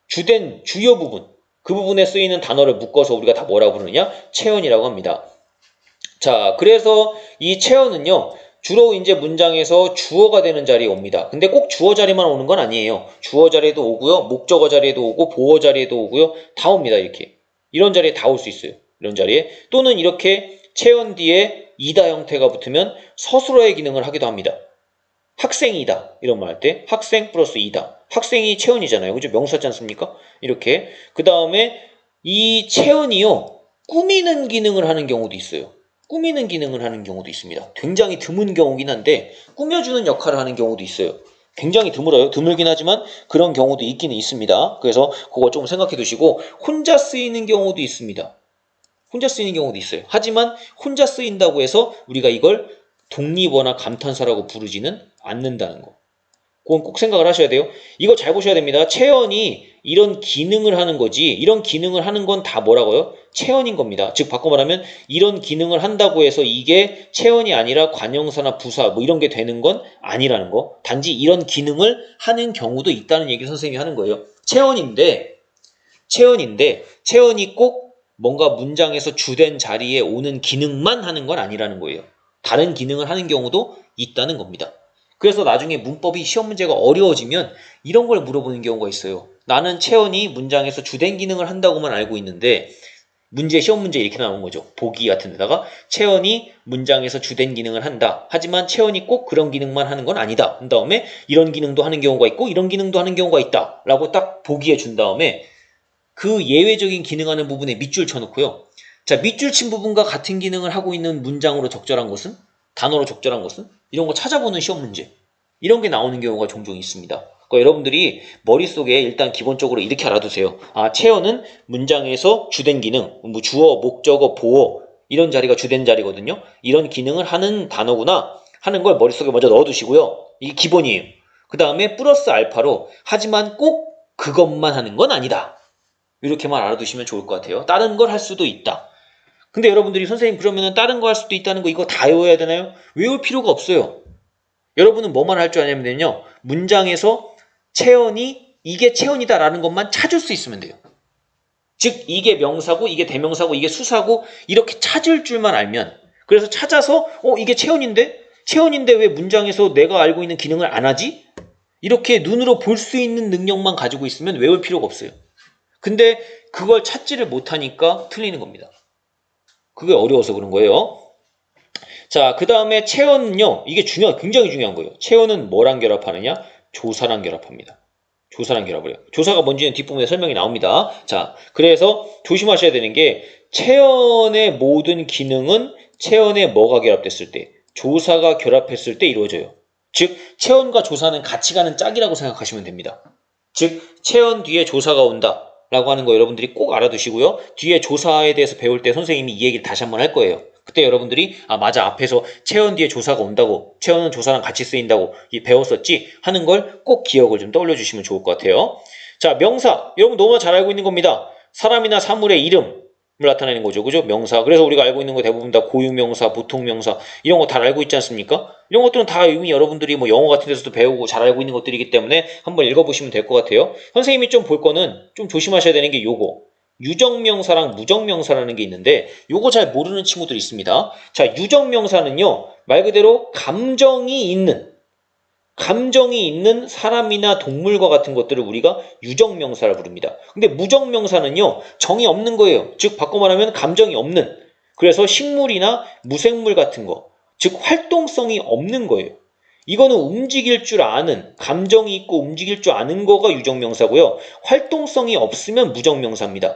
주된 주요 부분, 그 부분에 쓰이는 단어를 묶어서 우리가 다 뭐라고 부르느냐? 체언이라고 합니다. 자, 그래서 이 체언은요, 주로 이제 문장에서 주어가 되는 자리에 옵니다. 근데 꼭 주어 자리만 오는 건 아니에요. 주어 자리에도 오고요, 목적어 자리에도 오고, 보어 자리에도 오고요, 다 옵니다, 이렇게. 이런 자리에 다 올 수 있어요. 이런 자리에. 또는 이렇게 체언 뒤에 이다 형태가 붙으면 서술어의 기능을 하기도 합니다. 학생이다 이런 말 할 때 학생 플러스 이다. 학생이 체언이잖아요. 그죠? 명사지 않습니까? 이렇게. 그 다음에 이 체언이요, 꾸미는 기능을 하는 경우도 있어요. 꾸미는 기능을 하는 경우도 있습니다. 굉장히 드문 경우긴 한데 꾸며주는 역할을 하는 경우도 있어요. 굉장히 드물어요. 드물긴 하지만 그런 경우도 있기는 있습니다. 그래서 그거 좀 생각해 두시고, 혼자 쓰이는 경우도 있습니다. 혼자 쓰이는 경우도 있어요. 하지만 혼자 쓰인다고 해서 우리가 이걸 독립어나 감탄사라고 부르지는 않는다는 거. 그건 꼭 생각을 하셔야 돼요. 이거 잘 보셔야 됩니다. 체언이 이런 기능을 하는 거지, 이런 기능을 하는 건 다 뭐라고요? 체언인 겁니다. 즉 바꿔 말하면 이런 기능을 한다고 해서 이게 체언이 아니라 관형사나 부사 뭐 이런 게 되는 건 아니라는 거. 단지 이런 기능을 하는 경우도 있다는 얘기를 선생님이 하는 거예요. 체언이 꼭 뭔가 문장에서 주된 자리에 오는 기능만 하는 건 아니라는 거예요. 다른 기능을 하는 경우도 있다는 겁니다. 그래서 나중에 문법이 시험 문제가 어려워지면 이런 걸 물어보는 경우가 있어요. 나는 체언이 문장에서 주된 기능을 한다고만 알고 있는데, 시험 문제 이렇게 나오는 거죠. 보기 같은 데다가 체언이 문장에서 주된 기능을 한다. 하지만 체언이 꼭 그런 기능만 하는 건 아니다. 한 다음에 이런 기능도 하는 경우가 있고 이런 기능도 하는 경우가 있다. 라고 딱 보기해 준 다음에 그 예외적인 기능하는 부분에 밑줄 쳐놓고요. 자, 밑줄 친 부분과 같은 기능을 하고 있는 문장으로 적절한 것은? 단어로 적절한 것은? 이런 거 찾아보는 시험 문제. 이런 게 나오는 경우가 종종 있습니다. 그러니까 여러분들이 머릿속에 일단 기본적으로 이렇게 알아두세요. 아, 체어는 문장에서 주된 기능, 뭐 주어, 목적어, 보어 이런 자리가 주된 자리거든요. 이런 기능을 하는 단어구나 하는 걸 머릿속에 먼저 넣어두시고요. 이게 기본이에요. 그 다음에 플러스 알파로 하지만 꼭 그것만 하는 건 아니다. 이렇게만 알아두시면 좋을 것 같아요. 다른 걸 할 수도 있다. 근데 여러분들이 선생님 그러면은 다른 거 할 수도 있다는 거 이거 다 외워야 되나요? 외울 필요가 없어요. 여러분은 뭐만 할 줄 아냐면요, 문장에서 체언이 이게 체언이다라는 것만 찾을 수 있으면 돼요. 즉 이게 명사고 이게 대명사고 이게 수사고 이렇게 찾을 줄만 알면, 그래서 찾아서 이게 체언인데 체온인데 왜 문장에서 내가 알고 있는 기능을 안 하지? 이렇게 눈으로 볼 수 있는 능력만 가지고 있으면 외울 필요가 없어요. 근데 그걸 찾지를 못하니까 틀리는 겁니다. 그게 어려워서 그런 거예요. 자, 그 다음에 체온은요. 이게 굉장히 중요한 거예요. 체온은 뭐랑 결합하느냐? 조사랑 결합합니다. 조사랑 결합을 해요. 조사가 뭔지는 뒷부분에 설명이 나옵니다. 자, 그래서 조심하셔야 되는 게 체온의 모든 기능은 체온에 뭐가 결합됐을 때? 조사가 결합했을 때 이루어져요. 즉, 체온과 조사는 같이 가는 짝이라고 생각하시면 됩니다. 즉, 체온 뒤에 조사가 온다. 라고 하는 거 여러분들이 꼭 알아두시고요. 뒤에 조사에 대해서 배울 때 선생님이 이 얘기를 다시 한번 할 거예요. 그때 여러분들이 맞아, 앞에서 체온 뒤에 조사가 온다고, 체온은 조사랑 같이 쓰인다고 배웠었지 하는 걸 꼭 기억을 좀 떠올려 주시면 좋을 것 같아요. 자, 명사. 여러분 너무 잘 알고 있는 겁니다. 사람이나 사물의 이름을 나타내는 거죠. 그죠? 명사. 그래서 우리가 알고 있는 거 대부분 다 고유명사, 보통명사 이런 거 다 알고 있지 않습니까? 이런 것들은 다 이미 여러분들이 뭐 영어 같은 데서도 배우고 잘 알고 있는 것들이기 때문에 한번 읽어보시면 될 것 같아요. 선생님이 좀 볼 거는 좀 조심하셔야 되는 게 요거. 유정명사랑 무정명사라는 게 있는데 요거 잘 모르는 친구들이 있습니다. 자, 유정명사는요. 말 그대로 감정이 있는 사람이나 동물과 같은 것들을 우리가 유정명사라 부릅니다. 근데 무정명사는요. 정이 없는 거예요. 즉 바꿔 말하면 감정이 없는, 그래서 식물이나 무생물 같은 거, 즉 활동성이 없는 거예요. 이거는 움직일 줄 아는, 감정이 있고 움직일 줄 아는 거가 유정명사고요. 활동성이 없으면 무정명사입니다.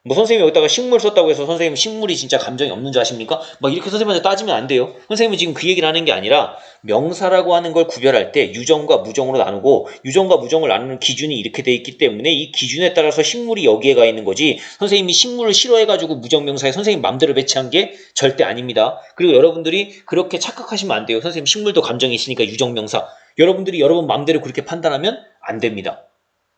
뭐 선생님이 여기다가 식물 썼다고 해서 선생님 식물이 진짜 감정이 없는 줄 아십니까? 막 이렇게 선생님한테 따지면 안 돼요. 선생님은 지금 그 얘기를 하는 게 아니라 명사라고 하는 걸 구별할 때 유정과 무정으로 나누고, 유정과 무정을 나누는 기준이 이렇게 돼 있기 때문에 이 기준에 따라서 식물이 여기에 가 있는 거지, 선생님이 식물을 싫어해가지고 무정명사에 선생님 맘대로 배치한 게 절대 아닙니다. 그리고 여러분들이 그렇게 착각하시면 안 돼요. 선생님 식물도 감정이 있으니까 유정명사. 여러분들이 여러분 맘대로 그렇게 판단하면 안 됩니다.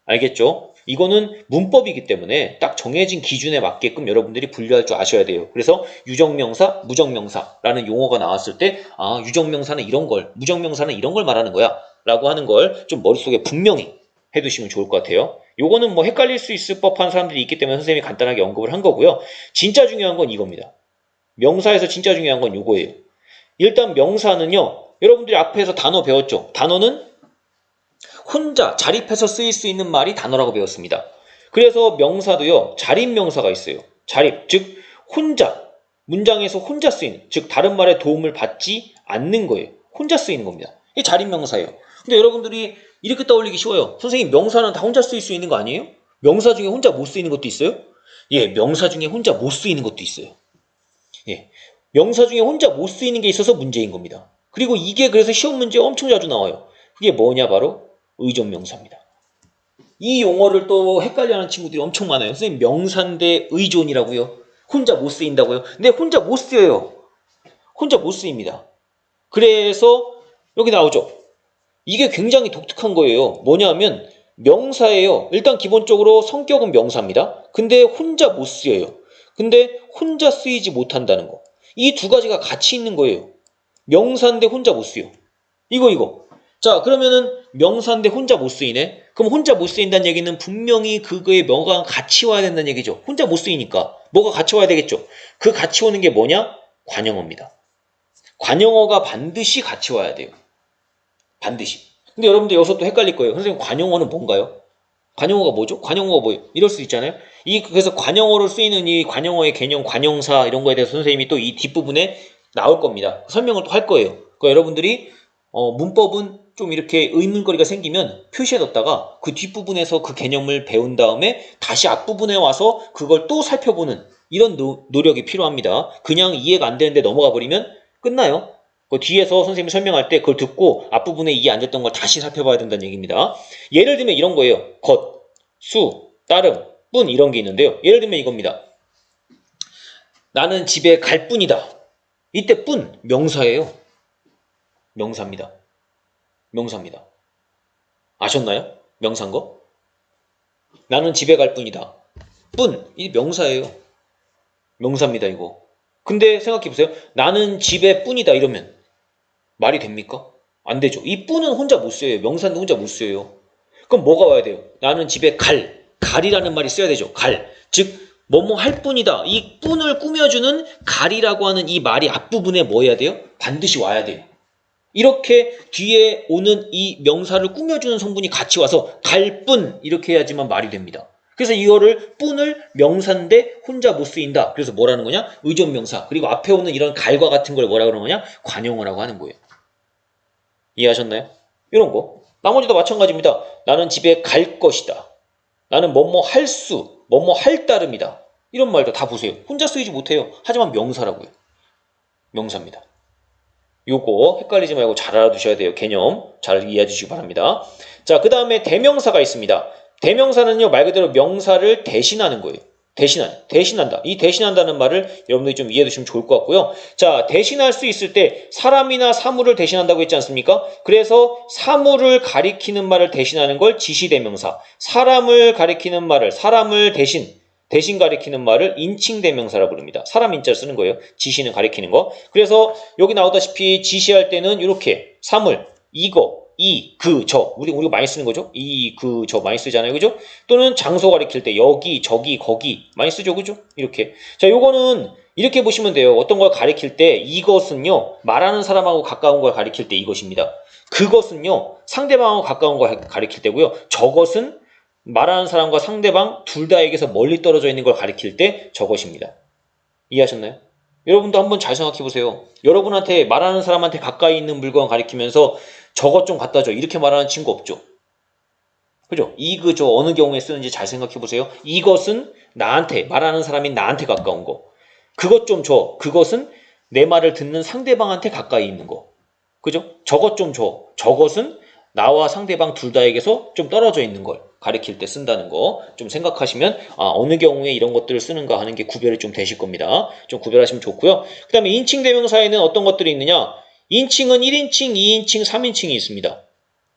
알겠죠? 이거는 문법이기 때문에 딱 정해진 기준에 맞게끔 여러분들이 분류할 줄 아셔야 돼요. 그래서 유정명사, 무정명사라는 용어가 나왔을 때 유정명사는 이런 걸, 무정명사는 이런 걸 말하는 거야 라고 하는 걸 좀 머릿속에 분명히 해두시면 좋을 것 같아요. 요거는 뭐 헷갈릴 수 있을 법한 사람들이 있기 때문에 선생님이 간단하게 언급을 한 거고요. 진짜 중요한 건 이겁니다. 명사에서 진짜 중요한 건 요거예요. 일단 명사는요. 여러분들이 앞에서 단어 배웠죠? 단어는 혼자, 자립해서 쓰일 수 있는 말이 단어라고 배웠습니다. 그래서 명사도요, 자립명사가 있어요. 자립, 즉 혼자, 문장에서 혼자 쓰이는, 즉 다른 말의 도움을 받지 않는 거예요. 혼자 쓰이는 겁니다. 이게 자립명사예요. 근데 여러분들이 이렇게 떠올리기 쉬워요. 선생님, 명사는 다 혼자 쓰일 수 있는 거 아니에요? 명사 중에 혼자 못 쓰이는 것도 있어요? 예, 명사 중에 혼자 못 쓰이는 것도 있어요. 예, 명사 중에 혼자 못 쓰이는 게 있어서 문제인 겁니다. 그리고 이게 그래서 시험 문제에 엄청 자주 나와요. 그게 뭐냐, 바로 의존명사입니다. 이 용어를 또 헷갈려하는 친구들이 엄청 많아요. 선생님, 명사인데 의존이라고요? 혼자 못 쓰인다고요? 근데 혼자 못 쓰여요. 혼자 못 쓰입니다. 그래서 여기 나오죠. 이게 굉장히 독특한 거예요. 뭐냐면 명사예요. 일단 기본적으로 성격은 명사입니다. 근데 혼자 못 쓰여요. 근데 혼자 쓰이지 못한다는 거. 이 두 가지가 같이 있는 거예요. 명사인데 혼자 못 쓰여. 이거. 자, 그러면은 명사인데 혼자 못 쓰이네? 그럼 혼자 못 쓰인다는 얘기는 분명히 그거에 뭐가 같이 와야 된다는 얘기죠. 혼자 못 쓰이니까 뭐가 같이 와야 되겠죠. 그 같이 오는 게 뭐냐? 관용어입니다. 관용어가 반드시 같이 와야 돼요. 반드시. 근데 여러분들 여기서 또 헷갈릴 거예요. 선생님, 관용어는 뭔가요? 관용어가 뭐죠? 관용어가 뭐예요? 이럴 수 있잖아요. 그래서 관용어로 쓰이는 이 관용어의 개념, 관용사 이런 거에 대해서 선생님이 또 이 뒷부분에 나올 겁니다. 설명을 또 할 거예요. 그러니까 여러분들이 문법은 좀 이렇게 의문거리가 생기면 표시해뒀다가 그 뒷부분에서 그 개념을 배운 다음에 다시 앞부분에 와서 그걸 또 살펴보는 이런 노력이 필요합니다. 그냥 이해가 안 되는데 넘어가 버리면 끝나요. 그 뒤에서 선생님이 설명할 때 그걸 듣고 앞부분에 이해 안 됐던 걸 다시 살펴봐야 된다는 얘기입니다. 예를 들면 이런 거예요. 것, 수, 따름, 뿐 이런 게 있는데요. 예를 들면 이겁니다. 나는 집에 갈 뿐이다. 이때 뿐 명사예요. 명사입니다. 명사입니다. 아셨나요? 명사인 거? 나는 집에 갈 뿐이다. 뿐, 이 명사예요. 명사입니다, 이거. 근데 생각해보세요. 나는 집에 뿐이다 이러면 말이 됩니까? 안 되죠. 이 뿐은 혼자 못 써요. 명사는 혼자 못 써요. 그럼 뭐가 와야 돼요? 나는 집에 갈이라는 말이 써야 되죠. 즉 뭐뭐 할 뿐이다. 이 뿐을 꾸며주는 갈이라고 하는 이 말이 앞부분에 뭐 해야 돼요? 반드시 와야 돼요. 이렇게 뒤에 오는 이 명사를 꾸며주는 성분이 같이 와서 갈 뿐 이렇게 해야지만 말이 됩니다. 그래서 이거를 뿐을 명사인데 혼자 못 쓰인다. 그래서 뭐라는 거냐? 의존명사. 그리고 앞에 오는 이런 갈과 같은 걸 뭐라 그러는 거냐? 관용어라고 하는 거예요. 이해하셨나요? 이런 거. 나머지도 마찬가지입니다. 나는 집에 갈 것이다. 나는 뭐뭐 할 수, 뭐뭐 할 따름이다. 이런 말도 다 보세요. 혼자 쓰이지 못해요. 하지만 명사라고요. 명사입니다. 요거 헷갈리지 말고 잘 알아두셔야 돼요. 개념 잘 이해해 주시기 바랍니다. 자, 그 다음에 대명사가 있습니다. 대명사는요, 말 그대로 명사를 대신하는 거예요. 대신한다. 이 대신한다는 말을 여러분들이 좀 이해해 두시면 좋을 것 같고요. 자, 대신할 수 있을 때 사람이나 사물을 대신한다고 했지 않습니까? 그래서 사물을 가리키는 말을 대신하는 걸 지시대명사, 사람을 가리키는 말을, 사람을 대신 가리키는 말을 인칭대명사라고 부릅니다. 사람 인자를 쓰는 거예요. 지시는 가리키는 거. 그래서 여기 나오다시피 지시할 때는 이렇게 사물, 이거, 이, 그, 저. 우리가 많이 쓰는 거죠? 이, 그, 저 많이 쓰잖아요. 그죠? 또는 장소 가리킬 때 여기, 저기, 거기 많이 쓰죠. 그죠? 이렇게. 자, 요거는 이렇게 보시면 돼요. 어떤 걸 가리킬 때 이것은요, 말하는 사람하고 가까운 걸 가리킬 때 이것입니다. 그것은요, 상대방하고 가까운 걸 가리킬 때고요. 저것은 말하는 사람과 상대방 둘 다에게서 멀리 떨어져 있는 걸 가리킬 때 저것입니다. 이해하셨나요? 여러분도 한번 잘 생각해 보세요. 여러분한테 말하는 사람한테 가까이 있는 물건 가리키면서 저것 좀 갖다 줘. 이렇게 말하는 친구 없죠? 그죠? 저 어느 경우에 쓰는지 잘 생각해 보세요. 이것은 나한테, 말하는 사람인 나한테 가까운 거. 그것 좀 줘. 그것은 내 말을 듣는 상대방한테 가까이 있는 거. 그죠? 저것 좀 줘. 저것은 나와 상대방 둘 다에게서 좀 떨어져 있는 걸 가리킬 때 쓴다는 거 좀 생각하시면 어느 경우에 이런 것들을 쓰는가 하는 게 구별이 좀 되실 겁니다. 좀 구별하시면 좋고요. 그 다음에 인칭 대명사에는 어떤 것들이 있느냐? 인칭은 1인칭, 2인칭, 3인칭이 있습니다.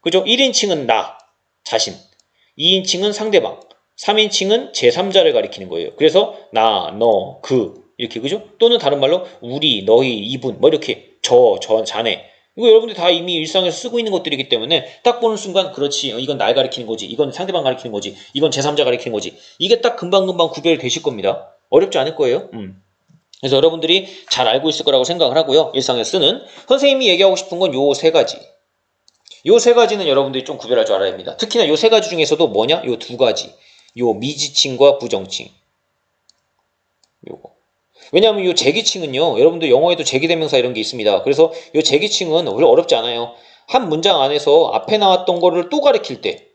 그죠? 1인칭은 나, 자신. 2인칭은 상대방. 3인칭은 제3자를 가리키는 거예요. 그래서 나, 너, 그 이렇게 그죠? 또는 다른 말로 우리, 너희, 이분 뭐 이렇게 자네. 이거 여러분들이 다 이미 일상에서 쓰고 있는 것들이기 때문에 딱 보는 순간 그렇지, 이건 날 가리키는 거지, 이건 상대방 가리키는 거지, 이건 제3자 가리키는 거지. 이게 딱 금방금방 구별이 되실 겁니다. 어렵지 않을 거예요. 그래서 여러분들이 잘 알고 있을 거라고 생각을 하고요. 일상에서 쓰는. 선생님이 얘기하고 싶은 건 요 세 가지. 요 세 가지는 여러분들이 좀 구별할 줄 알아야 합니다. 특히나 요 세 가지 중에서도 뭐냐? 요 두 가지. 요 미지칭과 부정칭. 요거. 왜냐하면 이 제기칭은요, 여러분들 영어에도 제기대명사 이런 게 있습니다. 그래서 이 제기칭은 오히려 어렵지 않아요. 한 문장 안에서 앞에 나왔던 거를 또 가리킬 때,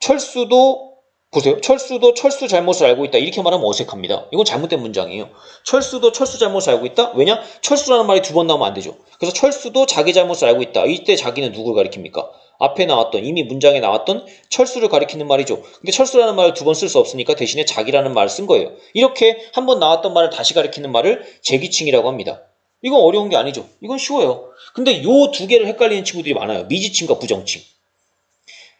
철수도, 보세요. 철수도 철수 잘못을 알고 있다. 이렇게 말하면 어색합니다. 이건 잘못된 문장이에요. 철수도 철수 잘못을 알고 있다? 왜냐? 철수라는 말이 두 번 나오면 안 되죠. 그래서 철수도 자기 잘못을 알고 있다. 이때 자기는 누굴 가리킵니까? 앞에 나왔던, 이미 문장에 나왔던 철수를 가리키는 말이죠. 근데 철수라는 말을 두 번 쓸 수 없으니까 대신에 자기라는 말을 쓴 거예요. 이렇게 한 번 나왔던 말을 다시 가리키는 말을 제기칭이라고 합니다. 이건 어려운 게 아니죠. 이건 쉬워요. 근데 요 두 개를 헷갈리는 친구들이 많아요. 미지칭과 부정칭.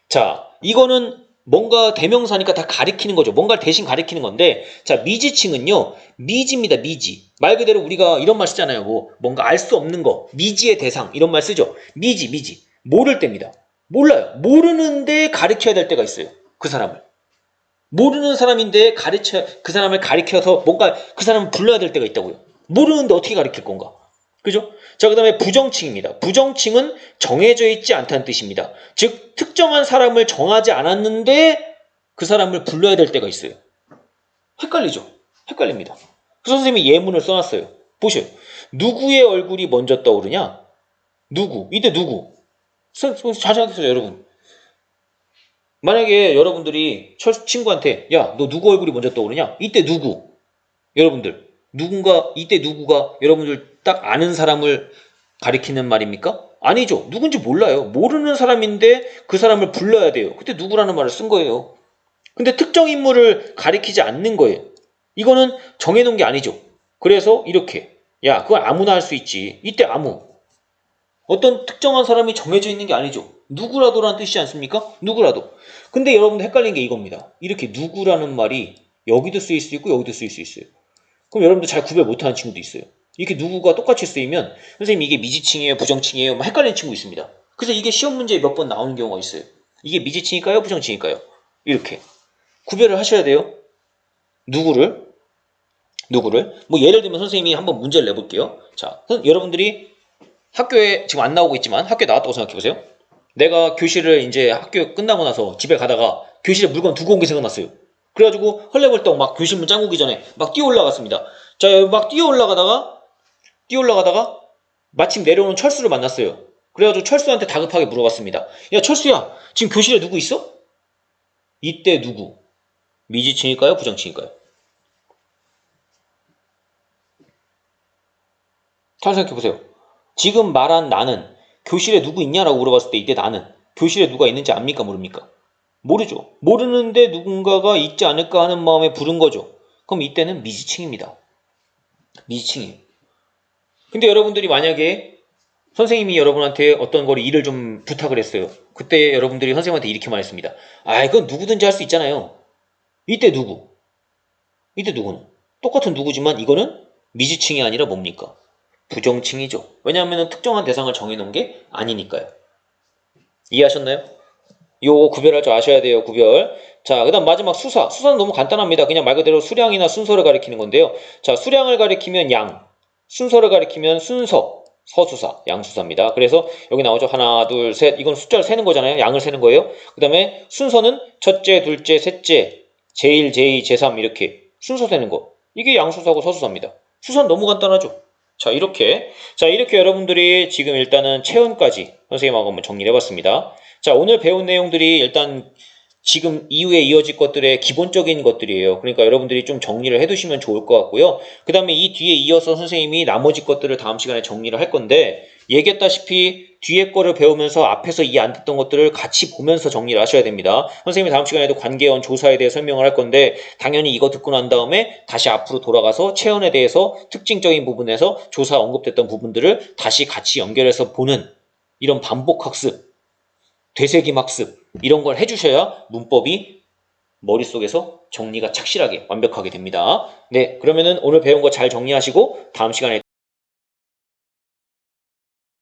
자, 이거는 뭔가 대명사니까 다 가리키는 거죠. 뭔가를 대신 가리키는 건데, 자, 미지칭은요, 미지입니다, 미지. 말 그대로 우리가 이런 말 쓰잖아요. 뭔가 알 수 없는 거, 미지의 대상, 이런 말 쓰죠. 미지. 모를 때입니다. 몰라요. 모르는데 가르쳐야 될 때가 있어요. 그 사람을. 모르는 사람인데 그 사람을 가리켜서 뭔가 그 사람을 불러야 될 때가 있다고요. 모르는데 어떻게 가리킬 건가? 그죠? 자, 그 다음에 부정칭입니다. 부정칭은 정해져 있지 않다는 뜻입니다. 즉, 특정한 사람을 정하지 않았는데 그 사람을 불러야 될 때가 있어요. 헷갈리죠? 헷갈립니다. 그래서 선생님이 예문을 써놨어요. 보셔요. 누구의 얼굴이 먼저 떠오르냐? 누구. 이때 누구? 잘 생각해보세요, 여러분. 만약에 여러분들이 친구한테 야, 너 누구 얼굴이 먼저 떠오르냐? 이때 누구? 여러분들. 이때 누구가 여러분들 딱 아는 사람을 가리키는 말입니까? 아니죠. 누군지 몰라요. 모르는 사람인데 그 사람을 불러야 돼요. 그때 누구라는 말을 쓴 거예요. 근데 특정 인물을 가리키지 않는 거예요. 이거는 정해놓은 게 아니죠. 그래서 이렇게 야, 그건 아무나 할 수 있지. 이때 아무. 어떤 특정한 사람이 정해져 있는 게 아니죠. 누구라도라는 뜻이지 않습니까? 누구라도. 근데 여러분들 헷갈리는 게 이겁니다. 이렇게 누구라는 말이 여기도 쓰일 수 있고 여기도 쓰일 수 있어요. 그럼 여러분들 잘 구별 못하는 친구도 있어요. 이렇게 누구가 똑같이 쓰이면 선생님 이게 미지칭이에요, 부정칭이에요, 막 헷갈리는 친구 있습니다. 그래서 이게 시험 문제에 몇 번 나오는 경우가 있어요. 이게 미지칭일까요, 부정칭일까요? 이렇게 구별을 하셔야 돼요. 누구를 뭐 예를 들면 선생님이 한번 문제를 내볼게요. 자, 여러분들이 학교에 지금 안 나오고 있지만 학교에 나왔다고 생각해보세요. 내가 교실을 이제 학교 끝나고 나서 집에 가다가 교실에 물건 두고 온 게 생각났어요. 그래가지고 헐레벌떡 막 교실 문 잠그기 전에 막 뛰어 올라갔습니다. 자, 막 뛰어 올라가다가 마침 내려오는 철수를 만났어요. 그래가지고 철수한테 다급하게 물어봤습니다. 야, 철수야, 지금 교실에 누구 있어? 이때 누구? 미지층일까요? 부정층일까요? 잘 생각해보세요. 지금 말한 나는 교실에 누구 있냐라고 물어봤을 때 이때 나는 교실에 누가 있는지 압니까? 모릅니까? 모르죠. 모르는데 누군가가 있지 않을까 하는 마음에 부른 거죠. 그럼 이때는 미지층입니다. 미지층이에요. 근데 여러분들이 만약에 선생님이 여러분한테 어떤 거를 일을 좀 부탁을 했어요. 그때 여러분들이 선생님한테 이렇게 말했습니다. 아, 이건 누구든지 할 수 있잖아요. 이때 누구? 이때 누구는? 똑같은 누구지만 이거는 미지층이 아니라 뭡니까? 부정층이죠. 왜냐하면 특정한 대상을 정해놓은 게 아니니까요. 이해하셨나요? 요거 구별할 줄 아셔야 돼요. 구별. 자, 그 다음 마지막 수사. 수사는 너무 간단합니다. 그냥 말 그대로 수량이나 순서를 가리키는 건데요. 자, 수량을 가리키면 양, 순서를 가리키면 순서, 서수사, 양수사입니다. 그래서 여기 나오죠. 하나, 둘, 셋. 이건 숫자를 세는 거잖아요. 양을 세는 거예요. 그 다음에 순서는 첫째, 둘째, 셋째, 제1, 제2, 제3 이렇게 순서 세는 거. 이게 양수사고 서수사입니다. 수사는 너무 간단하죠. 자, 이렇게 여러분들이 지금 일단은 체온까지 선생님하고 한번 정리를 해봤습니다. 자, 오늘 배운 내용들이 일단 지금 이후에 이어질 것들의 기본적인 것들이에요. 그러니까 여러분들이 좀 정리를 해두시면 좋을 것 같고요. 그 다음에 이 뒤에 이어서 선생님이 나머지 것들을 다음 시간에 정리를 할 건데, 얘기했다시피 뒤에 거를 배우면서 앞에서 이해 안 됐던 것들을 같이 보면서 정리를 하셔야 됩니다. 선생님이 다음 시간에도 관계원 조사에 대해 설명을 할 건데, 당연히 이거 듣고 난 다음에 다시 앞으로 돌아가서 체온에 대해서 특징적인 부분에서 조사 언급됐던 부분들을 다시 같이 연결해서 보는 이런 반복학습, 되새김 학습 이런 걸 해주셔야 문법이 머릿속에서 정리가 착실하게 완벽하게 됩니다. 네, 그러면은 오늘 배운 거 잘 정리하시고 다음 시간에